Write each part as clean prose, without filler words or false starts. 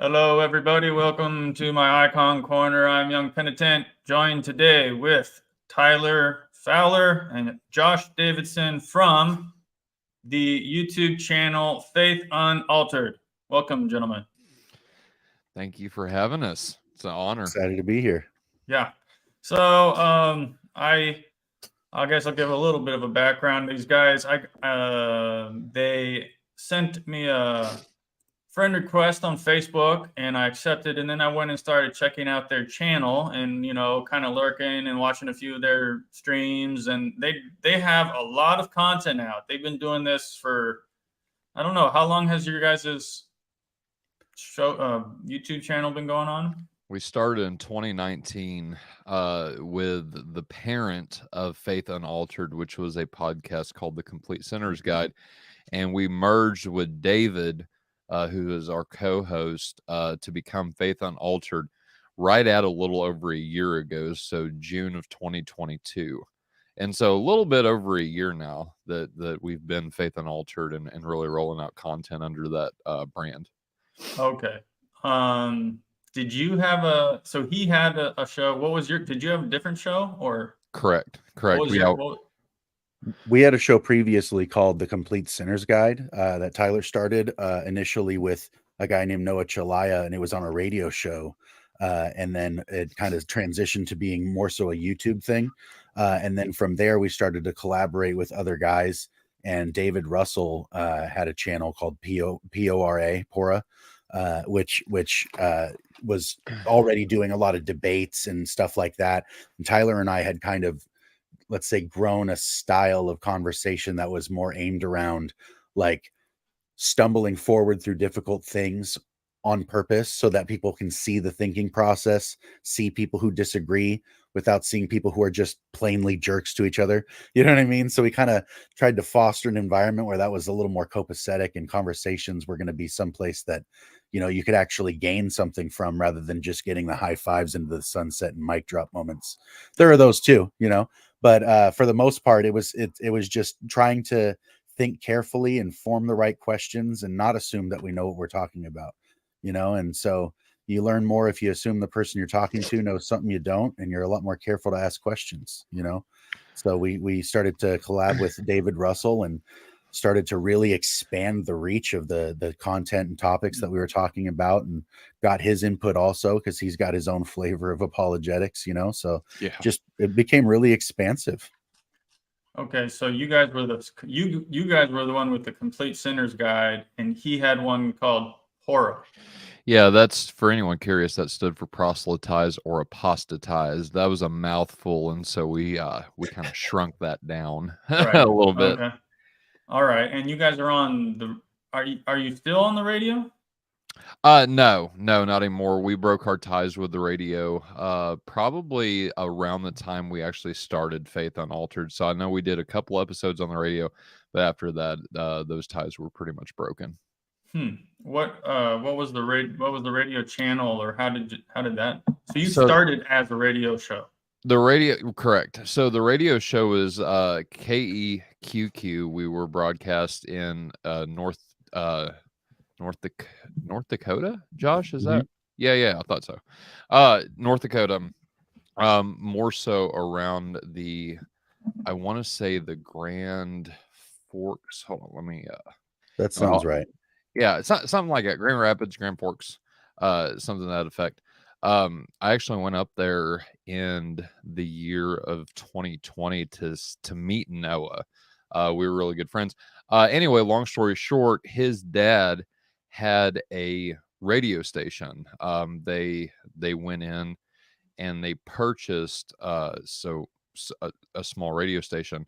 Hello, everybody. Welcome to my icon corner. I'm Young Penitent, joined today with Tyler Fowler and Josh Davidson from the YouTube channel Faith Unaltered. Welcome, gentlemen. Thank you for having us. It's an honor. Excited to be here. Yeah. So, I guess I'll give a little bit of a background. These guys, they sent me a friend request on Facebook and I accepted, and then I went and started checking out their channel and kind of lurking and watching a few of their streams, and they have a lot of content out. They've been doing this for, I don't know, how long has your guys' YouTube channel been going on? We started in 2019 with the parent of Faith Unaltered, which was a podcast called The Complete Sinner's Guide, and we merged with David, who is our co-host, to become Faith Unaltered right at a little over a year ago, so June of 2022. And so a little bit over a year now that we've been Faith Unaltered and really rolling out content under that brand. Okay. Did you have so he had a show. Did you have a different show or? Correct. We had a show previously called The Complete Sinner's Guide that Tyler started initially with a guy named Noah Chalaya, and it was on a radio show. And then it kind of transitioned to being more so a YouTube thing. And then from there, we started to collaborate with other guys. And David Russell had a channel called Pora, which was already doing a lot of debates and stuff like that. And Tyler and I had kind of, let's say, grown a style of conversation that was more aimed around like stumbling forward through difficult things on purpose so that people can see the thinking process, see people who disagree without seeing people who are just plainly jerks to each other. You know what I mean? So we kind of tried to foster an environment where that was a little more copacetic and conversations were going to be someplace that, you could actually gain something from rather than just getting the high fives into the sunset and mic drop moments. There are those too, but for the most part, it was just trying to think carefully and form the right questions and not assume that we know what we're talking about, and so you learn more if you assume the person you're talking to knows something you don't, and you're a lot more careful to ask questions, So we started to collab with David Russell and started to really expand the reach of the content and topics that we were talking about, and got his input also because he's got his own flavor of apologetics, so yeah, just it became really expansive. Okay, so you guys were the one with the Complete Sinner's Guide, and he had one called Pora. Yeah, that's, for anyone curious, that stood for proselytize or apostatize. That was a mouthful, and so we kind of shrunk that down a little bit. Okay. All right, and you guys are on the. Are you still on the radio? No, not anymore. We broke our ties with the radio probably around the time we actually started Faith Unaltered. So I know we did a couple episodes on the radio, but after that, those ties were pretty much broken. What was the radio channel, or how did that? So you started as a radio show. The radio, correct. So the radio show is KEQQ. We were broadcast in North Dakota. Josh, is that? Yeah, I thought so. North Dakota, more so around I want to say the Grand Forks. Hold on, let me. That sounds right. Yeah, it's not something like that. Grand Rapids, Grand Forks, something to that effect. I actually went up there in the year of 2020 to meet Noah. We were really good friends. Anyway, long story short, his dad had a radio station. They went in and they purchased a small radio station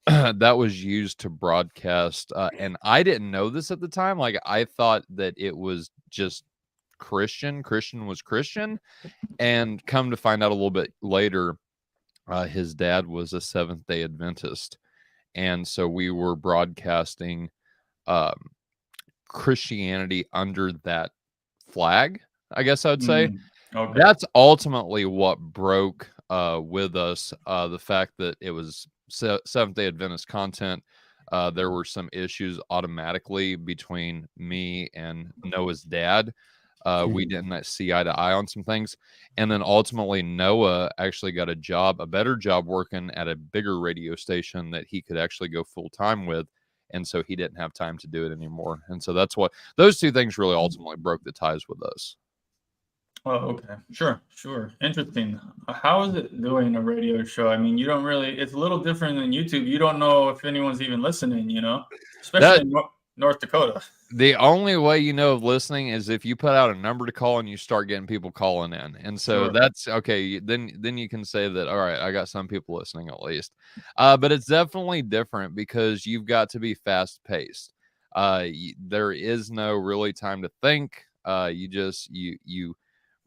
that was used to broadcast. And I didn't know this at the time. Like, I thought that it was just Christian was Christian, and come to find out a little bit later, his dad was a Seventh-day Adventist. And so we were broadcasting Christianity under that flag, I guess I would say. Okay. That's ultimately what broke with us, the fact that it was Seventh-day Adventist content. There were some issues automatically between me and Noah's dad. We didn't see eye to eye on some things. And then ultimately Noah actually got a better job working at a bigger radio station that he could actually go full time with. And so he didn't have time to do it anymore. And so that's what those two things really ultimately broke the ties with us. Oh, okay. Sure. Interesting. How is it doing a radio show? I mean, you don't really, it's a little different than YouTube. You don't know if anyone's even listening, especially in North Dakota. The only way you know of listening is if you put out a number to call and you start getting people calling in. And so that's okay. Then you can say that, all right, I got some people listening at least. But it's definitely different because you've got to be fast paced. There is no really time to think. You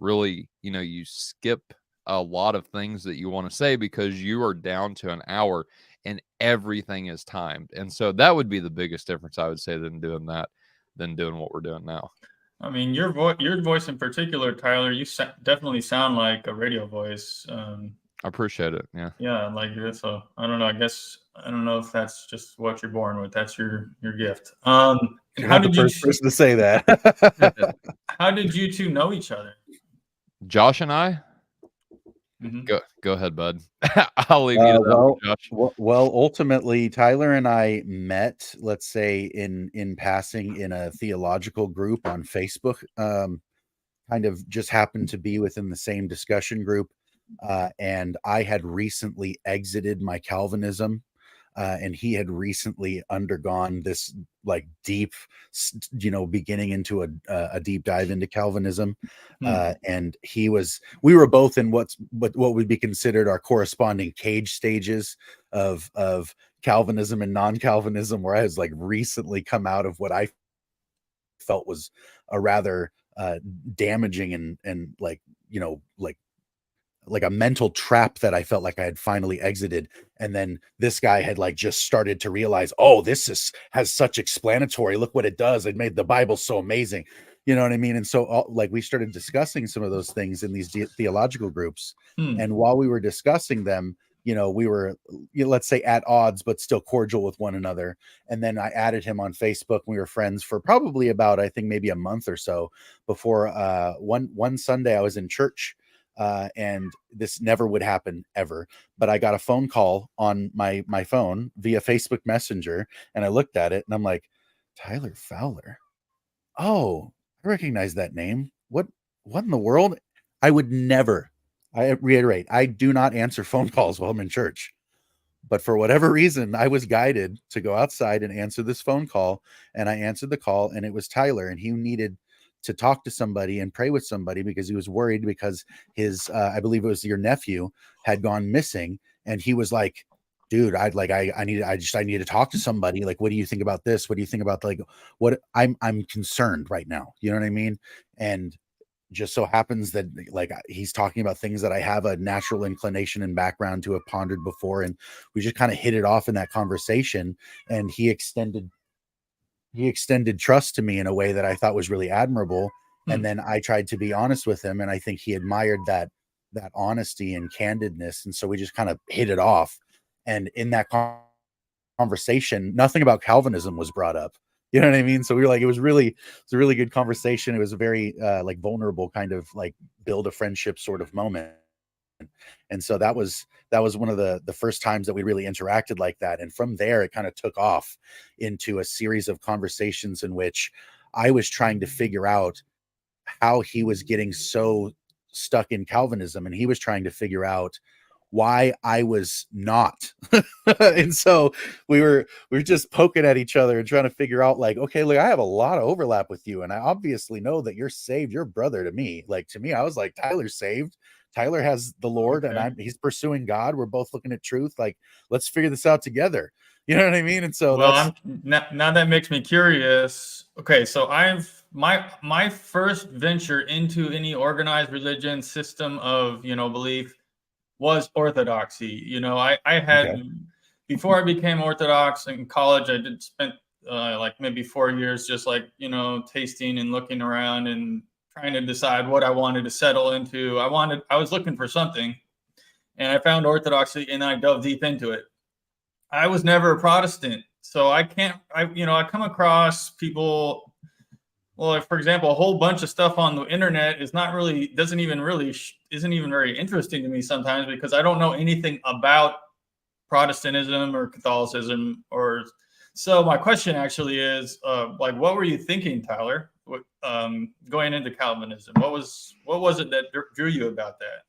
really, you skip a lot of things that you want to say because you are down to an hour and everything is timed. And so that would be the biggest difference, I would say, than doing what we're doing now. I mean, your voice in particular, Tyler, you definitely sound like a radio voice. I appreciate it. Yeah. Yeah. Like, so I don't know. I don't know if that's just what you're born with. That's your gift. You're not the first person to say that. How did you two know each other? Josh and I. Mm-hmm. Go ahead, bud. I'll leave you to that, Josh. Well, ultimately, Tyler and I met, let's say, in passing in a theological group on Facebook. Kind of just happened to be within the same discussion group, and I had recently exited my Calvinism. And he had recently undergone this like deep, beginning into a deep dive into Calvinism. And we were both in what would be considered our corresponding cage stages of Calvinism and non-Calvinism, where I was like recently come out of what I felt was a rather damaging and like a mental trap that I felt like I had finally exited. And then this guy had like just started to realize, oh, has such explanatory, look what it does. It made the Bible so amazing. You know what I mean? And so like we started discussing some of those things in these theological groups. And while we were discussing them, we were, let's say at odds, but still cordial with one another. And then I added him on Facebook. We were friends for probably about, I think maybe a month or so before one Sunday I was in church. And this never would happen ever, but I got a phone call on my phone via Facebook Messenger, and I looked at it and I'm like, Tyler Fowler. Oh, I recognize that name. What in the world? I reiterate, I do not answer phone calls while I'm in church, but for whatever reason, I was guided to go outside and answer this phone call. And I answered the call, and it was Tyler, and he needed to talk to somebody and pray with somebody because he was worried because his I believe it was your nephew had gone missing, and he was like, dude, I need to talk to somebody. Like, what do you think about this? What do you think about like what I'm concerned right now? You know what I mean? And just so happens that like he's talking about things that I have a natural inclination and background to have pondered before, and we just kind of hit it off in that conversation, and he extended trust to me in a way that I thought was really admirable. And then I tried to be honest with him, and I think he admired that honesty and candidness. And so we just kind of hit it off. And in that conversation, nothing about Calvinism was brought up. You know what I mean? So we were like, it was a really good conversation. It was a very like vulnerable kind of like build a friendship sort of moment. And so that was one of the first times that we really interacted like that. And from there, it kind of took off into a series of conversations in which I was trying to figure out how he was getting so stuck in Calvinism, and he was trying to figure out why I was not. And so we were just poking at each other and trying to figure out like, okay, look, I have a lot of overlap with you, and I obviously know that you're saved. You're brother to me. Like, to me, I was like, Tyler's saved. Tyler has the Lord, okay, and he's pursuing God. We're both looking at truth. Like, let's figure this out together. You know what I mean? And so now that makes me curious. Okay, so my first venture into any organized religion system of belief was Orthodoxy. I had before I became Orthodox in college, I did spent like maybe 4 years just like tasting and looking around and trying to decide what I wanted to settle into. I was looking for something, and I found Orthodoxy, and I dove deep into it. I was never a Protestant, so I come across people well, if, for example, a whole bunch of stuff on the internet is not really, isn't even very interesting to me sometimes, because I don't know anything about Protestantism or Catholicism. Or so my question actually is, like, what were you thinking, Tyler, going into Calvinism? What was it that drew you about that?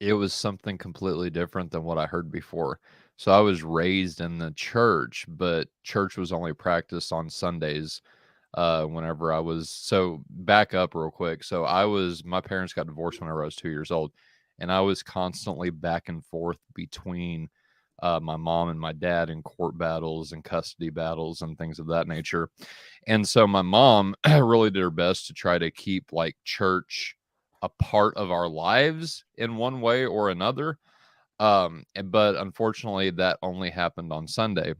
It was something completely different than what I heard before. So I was raised in the church, but church was only practiced on Sundays. Whenever I was, so back up real quick. So my parents got divorced whenever I was 2 years old, and I was constantly back and forth between my mom and my dad in court battles and custody battles and things of that nature. And so my mom really did her best to try to keep like church a part of our lives in one way or another. But unfortunately that only happened on Sunday,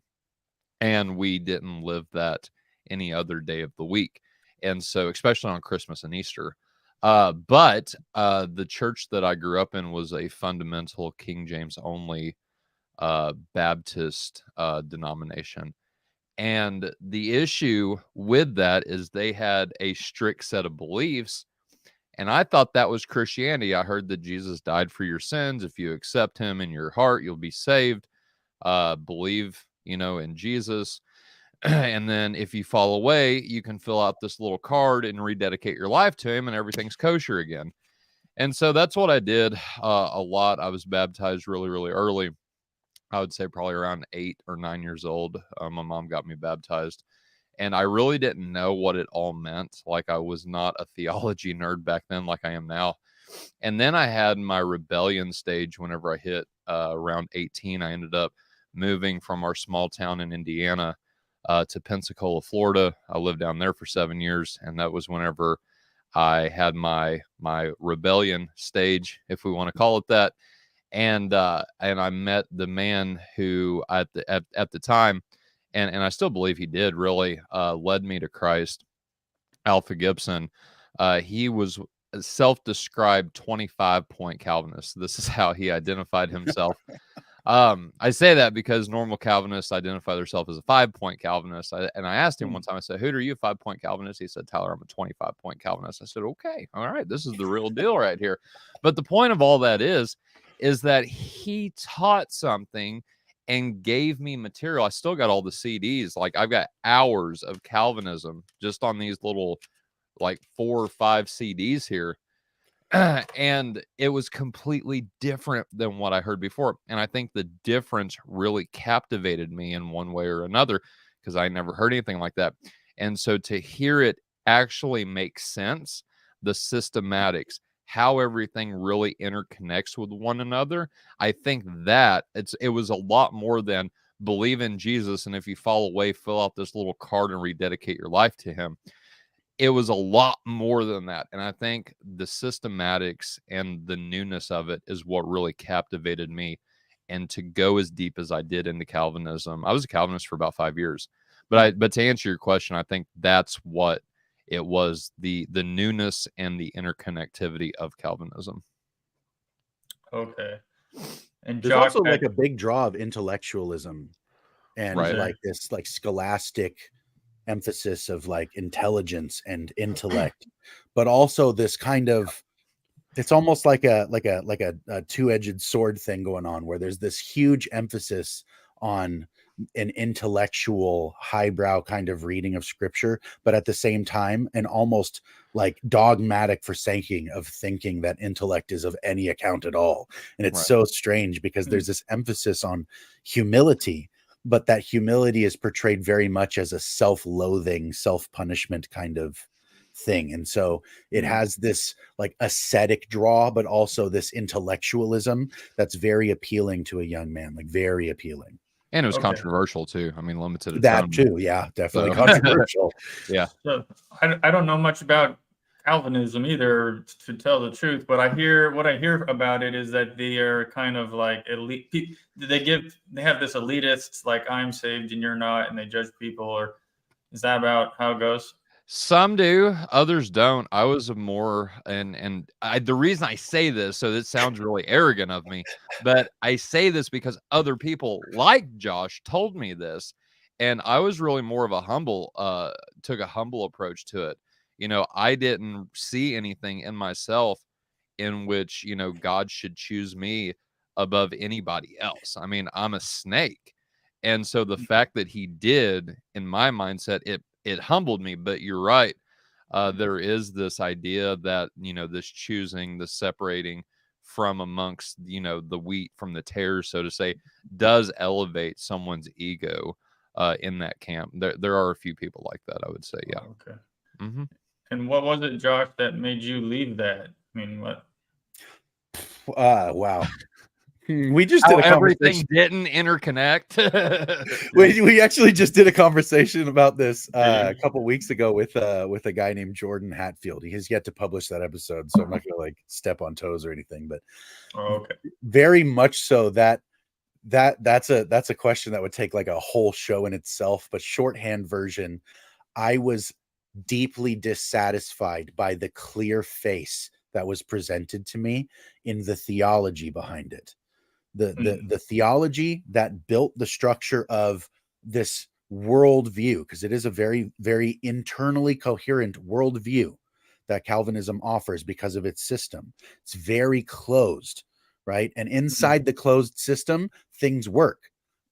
and we didn't live that any other day of the week. And so, especially on Christmas and Easter. But the church that I grew up in was a fundamental King James only Baptist denomination. And the issue with that is they had a strict set of beliefs. And I thought that was Christianity. I heard that Jesus died for your sins. If you accept him in your heart, you'll be saved. Believe, in Jesus. And then if you fall away, you can fill out this little card and rededicate your life to him, and everything's kosher again. And so that's what I did a lot. I was baptized really, really early. I would say probably around 8 or 9 years old. My mom got me baptized, and I really didn't know what it all meant. Like, I was not a theology nerd back then like I am now. And then I had my rebellion stage whenever I hit around 18. I ended up moving from our small town in Indiana to Pensacola, Florida. I lived down there for 7 years, and that was whenever I had my rebellion stage, if we want to call it that. And I met the man who at the time, and I still believe he did, really led me to Christ, Alpha Gibson. He was a self-described 25-point Calvinist. This is how he identified himself. I say that because normal Calvinists identify themselves as a 5-point Calvinist. And I asked him one time, I said, "Who are you, 5-point Calvinist?" He said, "Tyler, I'm a 25-point Calvinist." I said, "Okay, all right, this is the real deal right here." But the point of all that is that he taught something and gave me material. I still got all the CDs. Like, I've got hours of Calvinism just on these little, like, 4 or 5 CDs here. And it was completely different than what I heard before. And I think the difference really captivated me in one way or another, because I never heard anything like that. And so to hear it actually make sense, the systematics, how everything really interconnects with one another, I think that it was a lot more than believe in Jesus, and if you fall away, fill out this little card and rededicate your life to him. It was a lot more than that. And I think the systematics and the newness of it is what really captivated me. And to go as deep as I did into Calvinism, I was a Calvinist for about 5 years. But to answer your question, I think that's what it was, the newness and the interconnectivity of Calvinism. Okay. And there's also like a big draw of intellectualism and like this like scholastic emphasis of like intelligence and intellect, but also this kind of, it's almost like a two-edged sword thing going on, where there's this huge emphasis on an intellectual highbrow kind of reading of scripture, but at the same time an almost like dogmatic forsaking of thinking that intellect is of any account at all. And it's so strange because there's this emphasis on humility, but that humility is portrayed very much as a self-loathing, self-punishment kind of thing. And so it has this like ascetic draw, but also this intellectualism that's very appealing to a young man, like very appealing. And it was controversial too. I mean, limited that too. Yeah, definitely controversial. Yeah. So I don't know much about Calvinism either, to tell the truth, but what I hear about it is that they are kind of like elite. They have this elitist, like, I'm saved and you're not, and they judge people. Or is that about how it goes? Some do, others don't. I was more, and the reason I say this, so this sounds really arrogant of me, but I say this because other people like Josh told me this, and I was really more of a took a humble approach to it. You know, I didn't see anything in myself in which, you know, God should choose me above anybody else. I mean, I'm a snake. And so the fact that he did, in my mindset, it humbled me. But you're right. There is this idea that, you know, this choosing, the separating from amongst, you know, the wheat from the tares, so to say, does elevate someone's ego in that camp. There are a few people like that, I would say. Yeah. Okay. Mm-hmm. And what was it, Josh, that made you leave that? I mean, what? Wow. We just How did a everything conversation. didn't interconnect. We actually just did a conversation about this a couple weeks ago with a guy named Jordan Hatfield. He has yet to publish that episode, so I'm not gonna like step on toes or anything, but Okay. very much so that's a question that would take like a whole show in itself. But shorthand version, I was deeply dissatisfied by the clear face that was presented to me in the theology behind it. The theology that built the structure of this worldview, because it is a very, very internally coherent worldview that Calvinism offers because of its system. It's very closed, right? And inside the closed system, things work.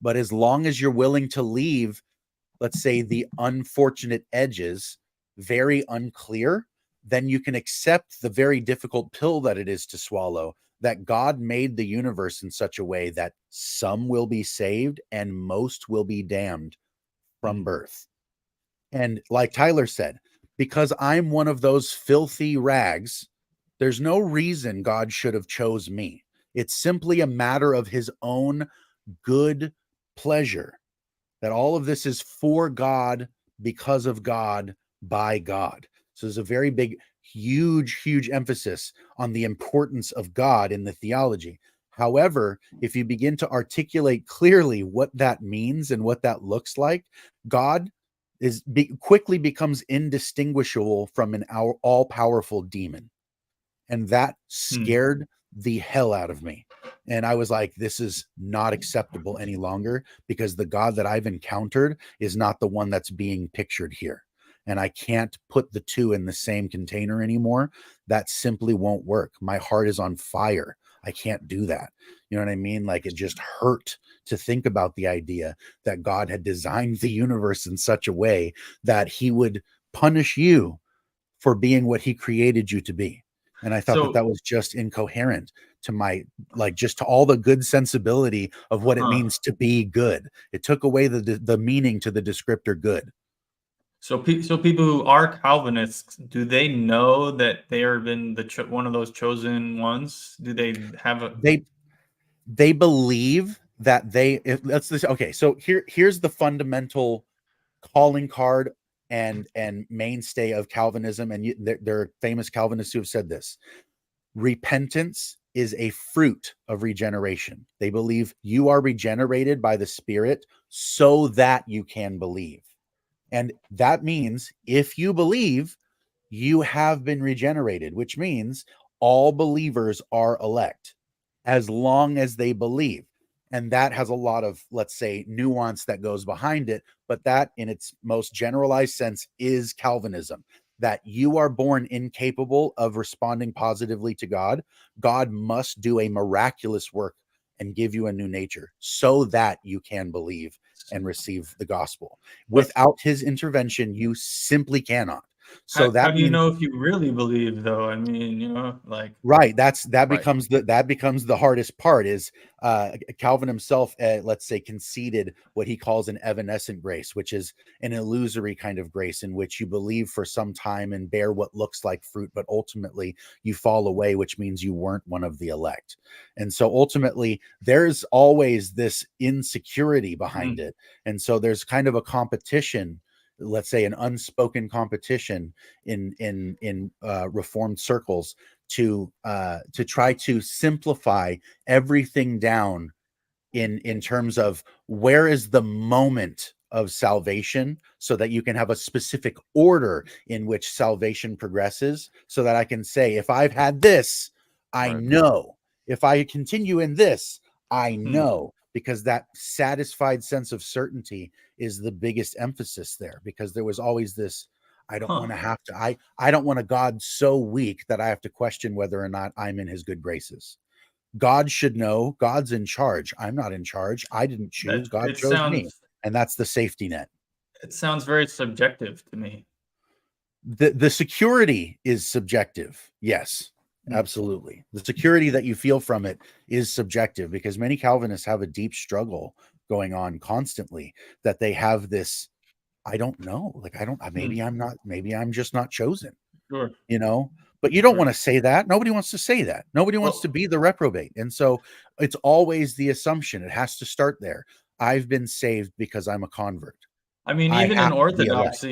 But as long as you're willing to leave, let's say, the unfortunate edges very unclear, then you can accept the very difficult pill that it is to swallow, that God made the universe in such a way that some will be saved and most will be damned from birth. And like Tyler said, because I'm one of those filthy rags, there's no reason God should have chose me. It's simply a matter of his own good pleasure, that all of this is for God, because of God, by God. So there's a very big, huge emphasis on the importance of God in the theology. However, if you begin to articulate clearly what that means and what that looks like, God quickly becomes indistinguishable from an all-powerful demon. And that scared the hell out of me. And I was like, this is not acceptable any longer, because the God that I've encountered is not the one that's being pictured here. And I can't put the two in the same container anymore. That simply won't work. My heart is on fire. I can't do that. You know what I mean? Like, it just hurt to think about the idea that God had designed the universe in such a way that he would punish you for being what he created you to be. And I thought that was just incoherent to my, like, just to all the good sensibility of what it means to be good. It took away the meaning to the descriptor good. So people who are Calvinists, do they know that they are been one of those chosen ones? Do they have a? They believe that okay. So here's the fundamental calling card and mainstay of Calvinism, and there are famous Calvinists who have said this. Repentance is a fruit of regeneration. They believe you are regenerated by the Spirit so that you can believe. And that means if you believe, you have been regenerated, which means all believers are elect as long as they believe. And that has a lot of, let's say, nuance that goes behind it. But that, in its most generalized sense, is Calvinism. That you are born incapable of responding positively to God. God must do a miraculous work and give you a new nature so that you can believe and receive the gospel. Without his intervention, you simply cannot. So how do you know if you really believe, though? I mean, you know, like, right. That becomes the hardest part. Is Calvin himself, let's say, conceded what he calls an evanescent grace, which is an illusory kind of grace in which you believe for some time and bear what looks like fruit, but ultimately you fall away, which means you weren't one of the elect. And so ultimately there's always this insecurity behind it. And so there's kind of a competition, let's say an unspoken competition in Reformed circles to try to simplify everything down in terms of where is the moment of salvation, so that you can have a specific order in which salvation progresses, so that I can say, if I've had this, I know. If I continue in this, I know. Because that satisfied sense of certainty is the biggest emphasis there, because there was always this I don't Huh. want to have to, I don't want a God so weak that I have to question whether or not I'm in his good graces. God should know God's in charge. I'm not in charge. I didn't choose. God It chose me. sounds And that's the safety net. very subjective to me. The security is subjective. Yes, absolutely. The security that you feel from it is subjective, because many Calvinists have a deep struggle going on constantly, that they have this, I don't know, like, I don't, maybe I'm just not chosen, Sure. you know, but you don't Sure. want to say that. Nobody wants to say that. Nobody wants to be the reprobate. And so it's always the assumption. It has to start there. I've been saved because I'm a convert. I mean, I even in have to be elect.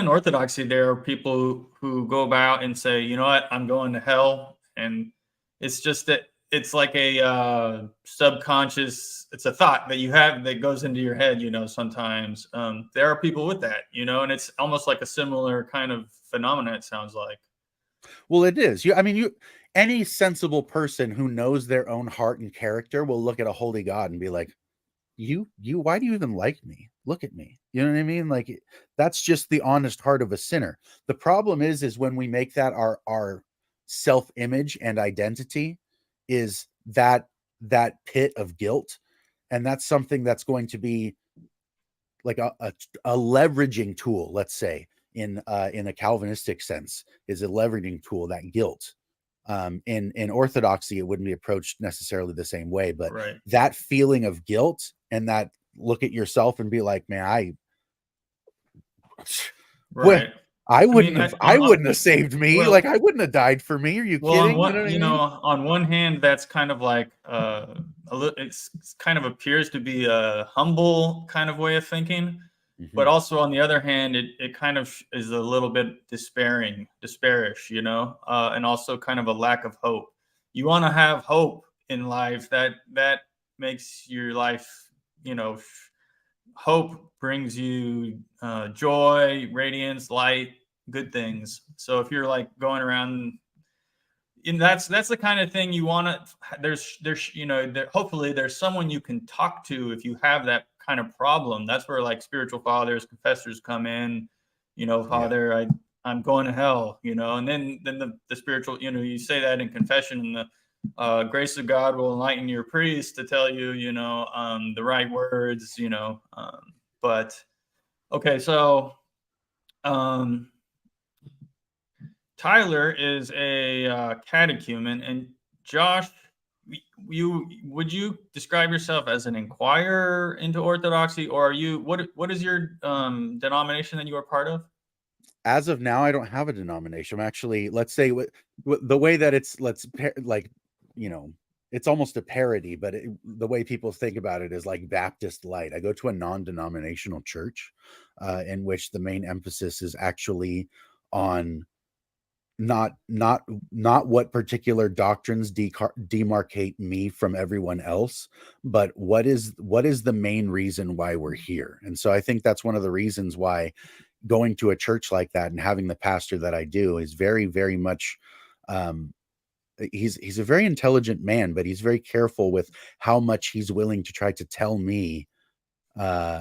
Orthodoxy, there are people who go about and say, you know what, I'm going to hell. And it's just that it's like a subconscious, it's a thought that you have that goes into your head, you know, sometimes. There are people with that, you know, and it's almost like a similar kind of phenomenon, it sounds like. Well, it is. Any sensible person who knows their own heart and character will look at a holy God and be like, why do you even like me? Look at me. You know what I mean? Like, that's just the honest heart of a sinner. The problem is when we make that our self-image and identity, is that pit of guilt. And that's something that's going to be like a leveraging tool, let's say, in a Calvinistic sense, is a leveraging tool, that guilt. In Orthodoxy, it wouldn't be approached necessarily the same way, but Right. that feeling of guilt and that look at yourself and be like, man, Right. I wouldn't mean, have saved me. well, Like, I wouldn't have died for me. Are you kidding? You know what I mean? On one hand, that's kind of like it's kind of appears to be a humble kind of way of thinking, but also on the other hand, it kind of is a little bit despairish, you know, and also kind of a lack of hope. You want to have hope in life. That makes your life, you know, hope brings you joy, radiance, light, good things. So if you're like going around, and that's the kind of thing you want to, there's you know, hopefully there's someone you can talk to if you have that kind of problem. That's where like spiritual fathers, confessors come in, you know, Father, I'm going to hell, you know, and then the spiritual, you know, you say that in confession, and the grace of God will enlighten your priest to tell you, you know, the right words, you know. But okay, so Tyler is a catechumen, and Josh, would you describe yourself as an inquirer into Orthodoxy, or are you what is your denomination that you are part of? As of now, I don't have a denomination. I'm actually, let's say, the way that it's, like, you know, it's almost a parody, but the way people think about it is like Baptist light. I go to a non-denominational church, in which the main emphasis is actually on not what particular doctrines demarcate me from everyone else, but what is the main reason why we're here. And so I think that's one of the reasons why going to a church like that and having the pastor that I do is very, very much, he's a very intelligent man, but he's very careful with how much he's willing to try to tell me,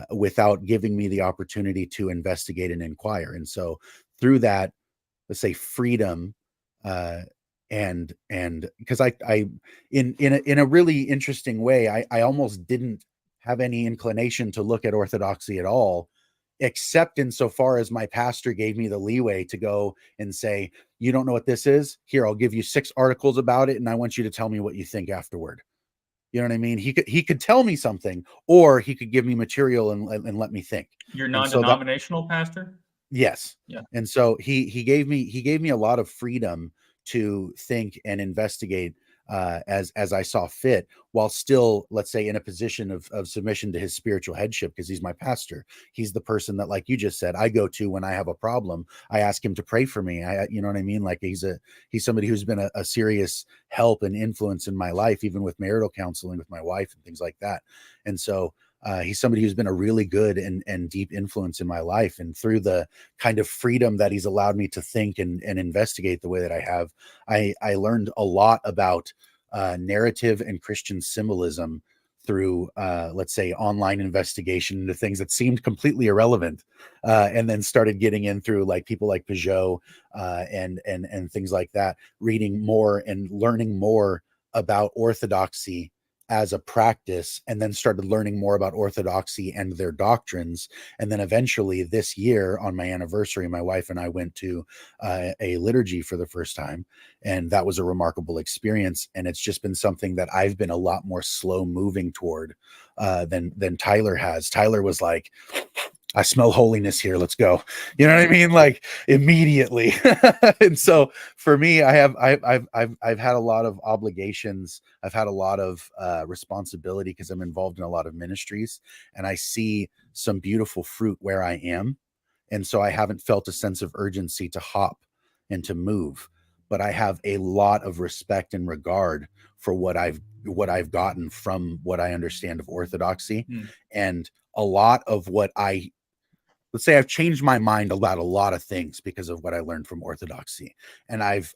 without giving me the opportunity to investigate and inquire. And so through that, let's say, freedom, and because I in a really interesting way, I almost didn't have any inclination to look at Orthodoxy at all, except insofar as my pastor gave me the leeway to go and say, you don't know what this is? Here, I'll give you 6 articles about it, and I want you to tell me what you think afterward. You know what I mean? He could tell me something, or he could give me material and let me think. You're non-denominational pastor? Yes. Yeah. And so he gave me a lot of freedom to think and investigate, as I saw fit, while still, let's say, in a position of submission to his spiritual headship, because he's my pastor. He's the person that, like you just said, I go to when I have a problem. I ask him to pray for me. You know what I mean? Like, he's somebody who's been a serious help and influence in my life, even with marital counseling with my wife and things like that. And so he's somebody who's been a really good and deep influence in my life. And through the kind of freedom that he's allowed me to think and investigate the way that I have, I learned a lot about narrative and Christian symbolism through, let's say, online investigation into things that seemed completely irrelevant, and then started getting in through like people like Peugeot, and things like that, reading more and learning more about orthodoxy as a practice, and then started learning more about orthodoxy and their doctrines. And then eventually this year on my anniversary, my wife and I went to a liturgy for the first time, and that was a remarkable experience. And it's just been something that I've been a lot more slow moving toward than Tyler has. Tyler was like, I smell holiness here. Let's go. You know what I mean? Like immediately. And so for me, I've had a lot of obligations. I've had a lot of responsibility because I'm involved in a lot of ministries, and I see some beautiful fruit where I am. And so I haven't felt a sense of urgency to hop and to move, but I have a lot of respect and regard for what I've gotten from what I understand of orthodoxy. And a lot of what let's say I've changed my mind about a lot of things because of what I learned from orthodoxy. And I've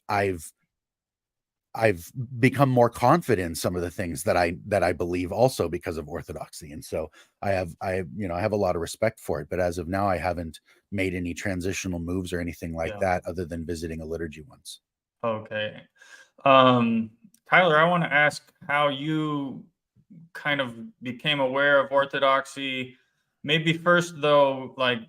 become more confident in some of the things that I believe also because of orthodoxy. And so I have a lot of respect for it, but as of now, I haven't made any transitional moves or anything like that other than visiting a liturgy once. Okay. Tyler, I want to ask how you kind of became aware of orthodoxy. Maybe first though, like,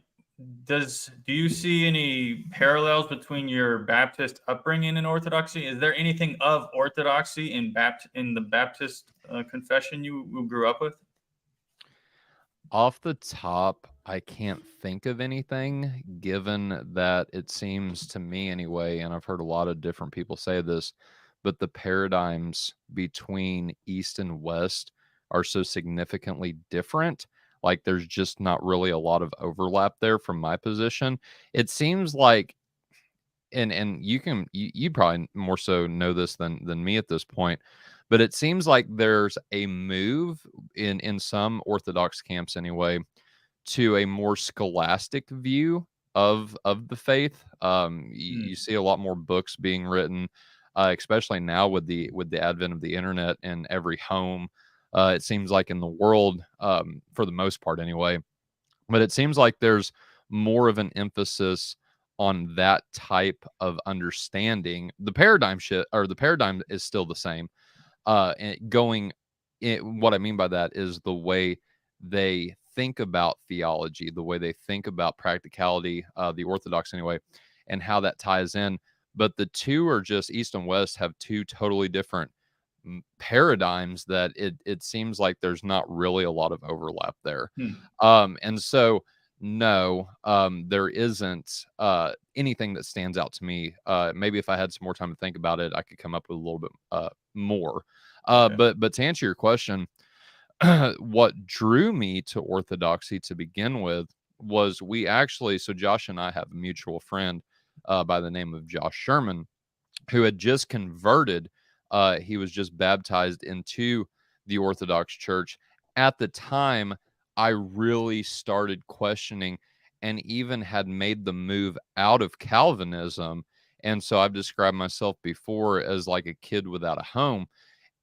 do you see any parallels between your Baptist upbringing and orthodoxy? Is there anything of orthodoxy in the Baptist confession you grew up with? Off the top, I can't think of anything, given that it seems to me anyway, and I've heard a lot of different people say this, but the paradigms between East and West are so significantly different. Like there's just not really a lot of overlap there from my position. It seems like, and you probably more so know this than me at this point, but it seems like there's a move in some Orthodox camps anyway to a more scholastic view of the faith. You see a lot more books being written, especially now with the advent of the internet in every home. It seems like in the world, for the most part anyway, but it seems like there's more of an emphasis on that type of understanding. The paradigm is still the same. What I mean by that is the way they think about theology, the way they think about practicality, the Orthodox anyway, and how that ties in. But the two are just, East and West have two totally different paradigms that it seems like there's not really a lot of overlap there. And so no, there isn't anything that stands out to me. Maybe if I had some more time to think about it, I could come up with a little bit more. But to answer your question, what drew me to Orthodoxy to begin with was so Josh and I have a mutual friend by the name of Josh Sherman, who had just converted. He was just baptized into the Orthodox Church. At the time, I really started questioning and even had made the move out of Calvinism. And so I've described myself before as like a kid without a home.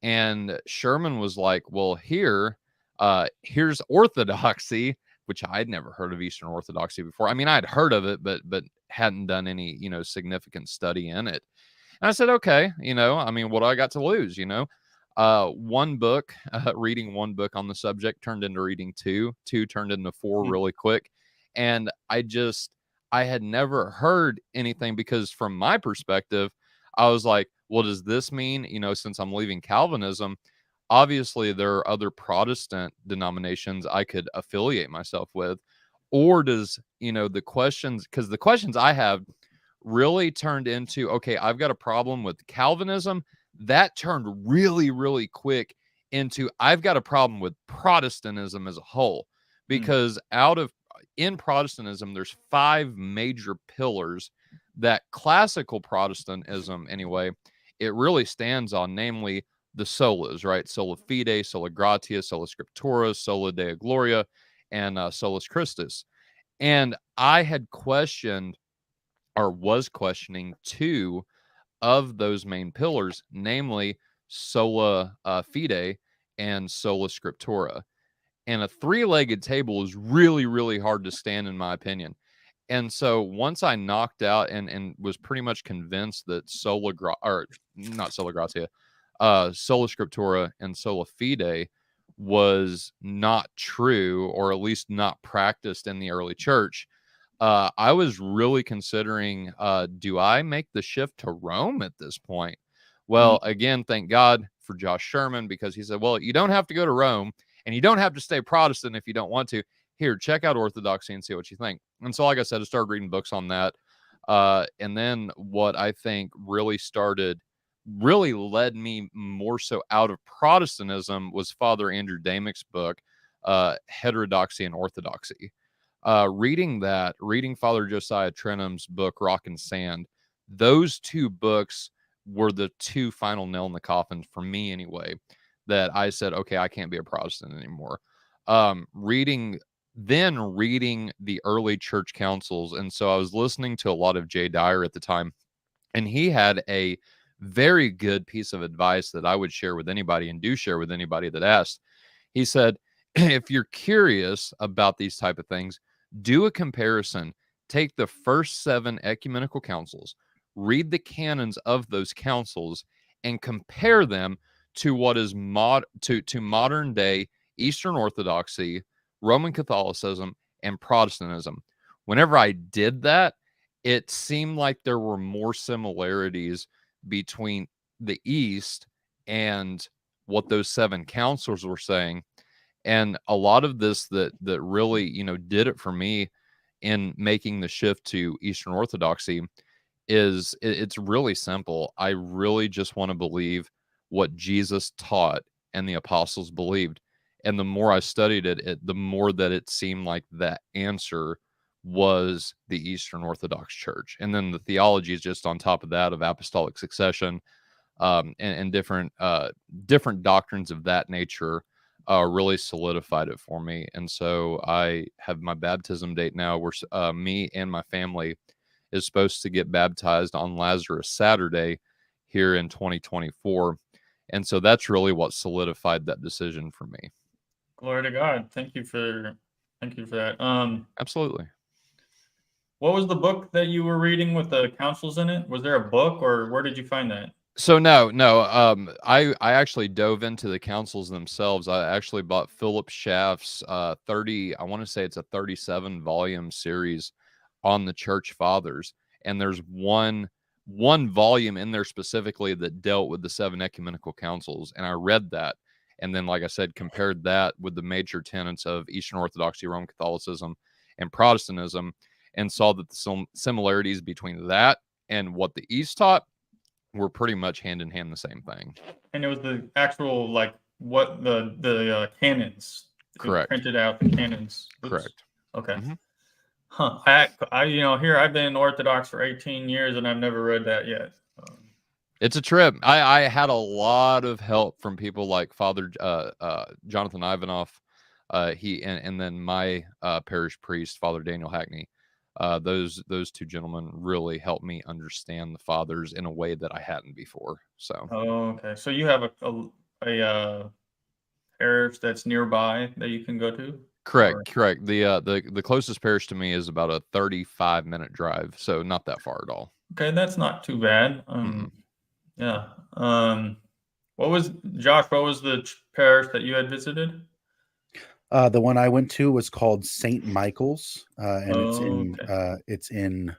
And Sherman was like, well, here's Orthodoxy, which I'd never heard of Eastern Orthodoxy before. I mean, I'd heard of it, but hadn't done any, significant study in it. And I said, okay, I mean, what do I got to lose, one book, reading one book on the subject turned into reading two turned into four really quick. And I had never heard anything, because from my perspective, I was like, well, does this mean, since I'm leaving Calvinism, obviously there are other Protestant denominations I could affiliate myself with, or does, the questions I have really turned into, okay, I've got a problem with Calvinism. That turned really, really quick into, I've got a problem with Protestantism as a whole, because in Protestantism, there's 5 major pillars that classical Protestantism, anyway, it really stands on, namely the solas, right? Sola fide, sola gratia, sola scriptura, sola deo gloria, and solus Christus. And I had was questioning 2 of those main pillars, namely sola fide and sola scriptura. And a three-legged table is really, really hard to stand, in my opinion. And so once I knocked out and was pretty much convinced that sola scriptura and sola fide was not true, or at least not practiced in the early church, I was really considering, do I make the shift to Rome at this point? Well, again, thank God for Josh Sherman, because he said, well, you don't have to go to Rome, and you don't have to stay Protestant if you don't want to. Here, check out Orthodoxy and see what you think. And so, like I said, I started reading books on that. And then what I think really led me more so out of Protestantism was Father Andrew Damick's book, Heterodoxy and Orthodoxy. Reading Father Josiah Trenum's book, Rock and Sand, those two books were the two final nail in the coffin for me anyway, that I said, okay, I can't be a Protestant anymore. Reading the early church councils. And so I was listening to a lot of Jay Dyer at the time, and he had a very good piece of advice that I would share with anybody, and do share with anybody that asked. He said, if you're curious about these type of things, do a comparison. Take the first 7 ecumenical councils, read the canons of those councils, and compare them to what is to modern day Eastern Orthodoxy, Roman Catholicism, and Protestantism. Whenever I did that, it seemed like there were more similarities between the East and what those 7 councils were saying. And a lot of this that really, did it for me in making the shift to Eastern Orthodoxy is it's really simple. I really just want to believe what Jesus taught and the apostles believed. And the more I studied it, the more that it seemed like that answer was the Eastern Orthodox Church. And then the theology is just on top of that, of apostolic succession, and different doctrines of that nature. Really solidified it for me. And so I have my baptism date now, where me and my family is supposed to get baptized on Lazarus Saturday here in 2024. And so that's really what solidified that decision for me. Glory to God. Thank you for that. Absolutely. What was the book that you were reading with the councils in it? Was there a book, or where did you find that? So no. I actually dove into the councils themselves. I actually bought Philip Schaff's 30, I want to say it's a 37 volume series on the Church Fathers. And there's one volume in there specifically that dealt with the 7 ecumenical councils. And I read that. And then, like I said, compared that with the major tenets of Eastern Orthodoxy, Roman Catholicism, and Protestantism, and saw that the similarities between that and what the East taught were pretty much hand in hand the same thing. And it was the actual, like, what the canons. Correct. Printed out the canons. Correct. Okay. Mm-hmm. Huh. I here I've been Orthodox for 18 years and I've never read that yet. It's a trip. I had a lot of help from people like Father Jonathan Ivanov, and then my parish priest, Father Daniel Hackney. Those 2 gentlemen really helped me understand the fathers in a way that I hadn't before. So. Oh, okay. So you have a parish that's nearby that you can go to? Correct. The closest parish to me is about a 35-minute drive, so not that far at all. Okay, that's not too bad. Yeah. What was the parish that you had visited? The one I went to was called St. Michael's, and it's in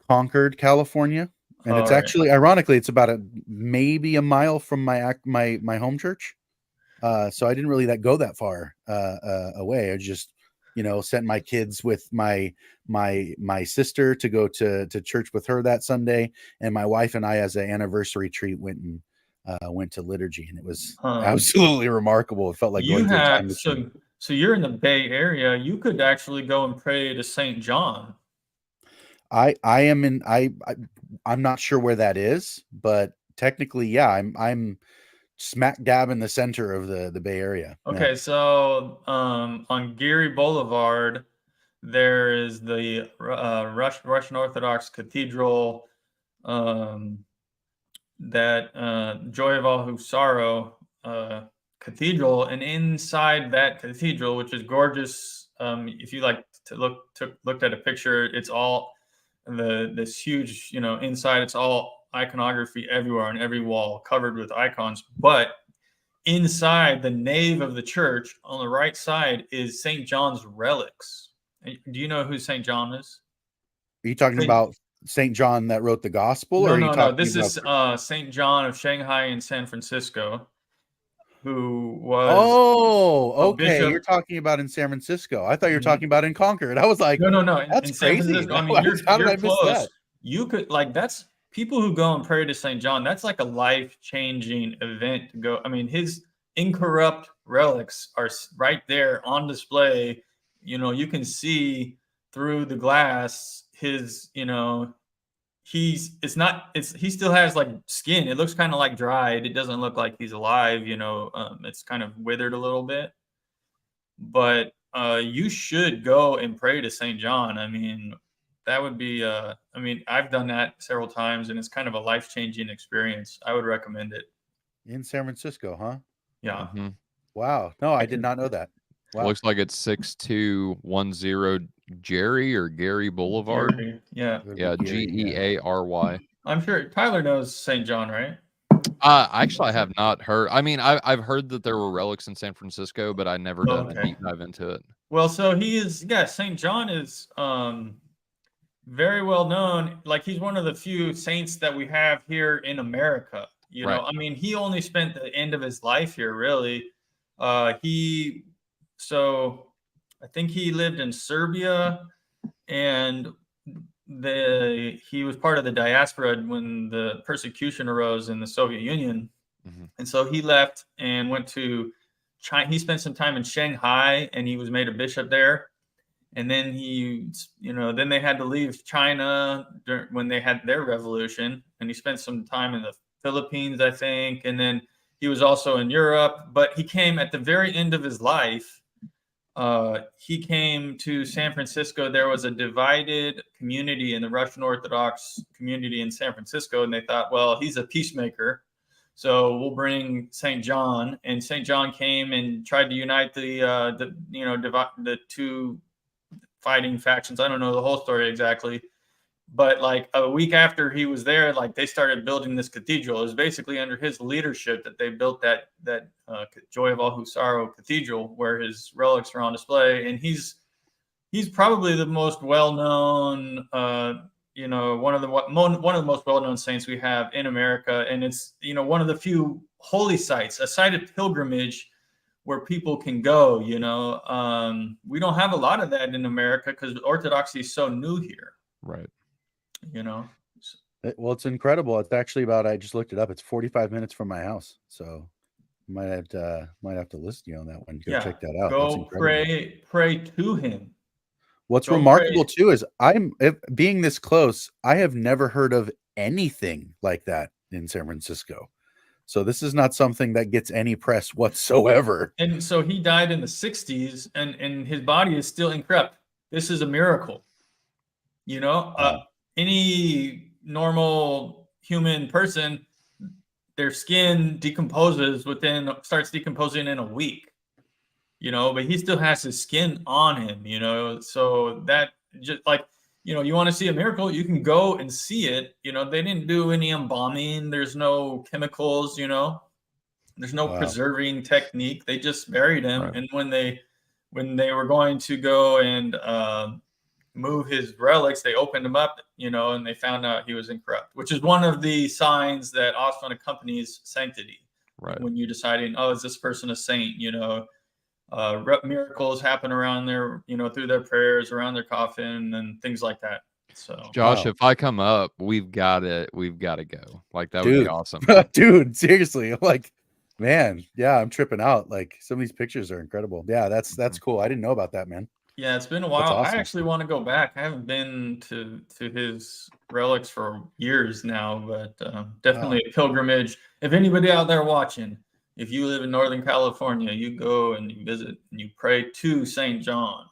Concord, California. And it's actually, ironically, it's about maybe a mile from my home church. So I didn't really go that far away. I just, sent my kids with my sister to go to church with her that Sunday, and my wife and I, as an anniversary treat, went to liturgy, and it was absolutely remarkable. It felt like going through a time machine. So you're in the Bay Area. You could actually go and pray to St. John. I'm not sure where that is, but technically, yeah, I'm smack dab in the center of the Bay Area. Okay, yeah. So on Geary Boulevard, there is the Russian Orthodox Cathedral, that Joy of All Who Sorrow cathedral, and inside that cathedral, which is gorgeous, if you like to looked at a picture, it's all this huge, inside it's all iconography everywhere on every wall, covered with icons. But inside the nave of the church, on the right side, is St. John's relics. Do you know who St. John is? Are you talking about St. John that wrote the gospel? No, or are you no. talking This is about... St. John of Shanghai and San Francisco, who was okay. bishop. You're talking about in San Francisco. I thought you were Mhm. talking about in Concord. I was like, No. that's In San crazy. Francisco, I mean, How did you're I miss close. that? You could, that's people who go and pray to St. John. That's like a life-changing event to go. I mean, his incorrupt relics are right there on display. You can see through the glass his, he still has like skin. It looks kind of like dried. It doesn't look like he's alive. It's kind of withered a little bit. But you should go and pray to St. John. I mean, that would be, I've done that several times, and it's kind of a life-changing experience. I would recommend it. In San Francisco, huh? Yeah. Mhm. Wow. No, I did not know that. Wow. Looks like it's 6210 Jerry or Gary Boulevard. Gary, yeah. Yeah, Geary. I'm sure Tyler knows St. John, right? Actually, I have not heard. I mean, I've heard that there were relics in San Francisco, but I never done a deep dive into it. Well, so St. John is very well known. Like, he's one of the few saints that we have here in America. Right. I mean, he only spent the end of his life here, really. I think he lived in Serbia, and he was part of the diaspora when the persecution arose in the Soviet Union. Mm-hmm. And so he left and went to China. He spent some time in Shanghai, and he was made a bishop there. And then then they had to leave China when they had their revolution, and he spent some time in the Philippines, I think. And then he was also in Europe, but he came at the very end of his life. He came to San Francisco. There was a divided community in the Russian Orthodox community in San Francisco, and they thought, well, he's a peacemaker, so we'll bring St. John. And St. John came and tried to unite the two fighting factions. I don't know the whole story exactly, but like a week after he was there, like they started building this cathedral. It was basically under his leadership that they built that Joy of All Who Sorrow Cathedral, where his relics are on display. And he's probably the most well-known, one of the most well-known saints we have in America. And it's, one of the few holy sites, a site of pilgrimage where people can go. We don't have a lot of that in America because Orthodoxy is so new here. Right. Well, it's incredible. It's actually I just looked it up. It's 45 minutes from my house. So might have to list you on that one. Go check that out. Go pray to him. What's remarkable too is being this close, I have never heard of anything like that in San Francisco. So this is not something that gets any press whatsoever. And so he died in the 60s, and his body is still incorrupt. This is a miracle. Any normal human person, their skin starts decomposing in a week, but he still has his skin on him, so that just like, you want to see a miracle, you can go and see it. They didn't do any embalming. There's no chemicals, there's no preserving technique. They just buried him. Right. And when they were going to go and move his relics, they opened him up, and they found out he was incorrupt, which is one of the signs that often accompanies sanctity. Right. When you're deciding, is this person a saint? Miracles happen around their, through their prayers, around their coffin, and things like that. So, Josh, if I come up, we've got to go. Like, that would be awesome. Dude, seriously. I'm like, man, yeah, I'm tripping out. Like, some of these pictures are incredible. Yeah, that's cool. I didn't know about that, man. Yeah, it's been a while. Awesome. I actually want to go back. I haven't been to his relics for years now, but definitely a pilgrimage. If anybody out there watching, if you live in Northern California, you go and you visit and you pray to St. John.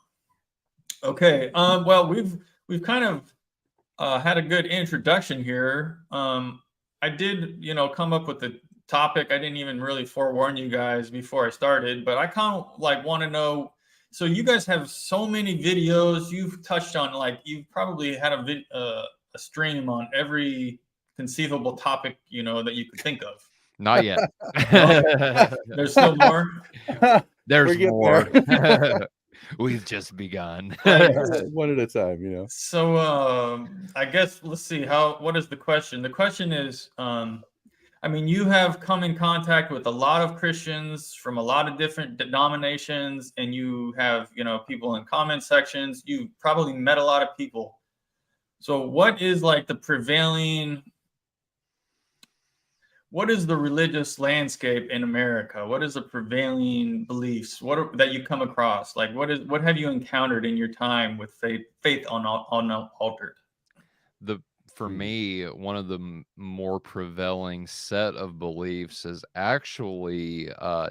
Okay. Well, we've kind of had a good introduction here. I did, come up with topic. I didn't even really forewarn you guys before I started, but I kind of like want to know. So you guys have so many videos. You've touched on like you've probably had a stream on every conceivable topic that you could think of. Not yet. There's still more. There's getting more. there. We've just begun. One at a time, So I guess let's see what is the question? The question is, I mean, you have come in contact with a lot of Christians from a lot of different denominations, and you have, people in comment sections. You've probably met a lot of people. So what is like the prevailing, what is the religious landscape in America? What is the prevailing beliefs? That you come across? Like, what have you encountered in your time with Faith Unaltered? For me, one of the more prevailing set of beliefs is actually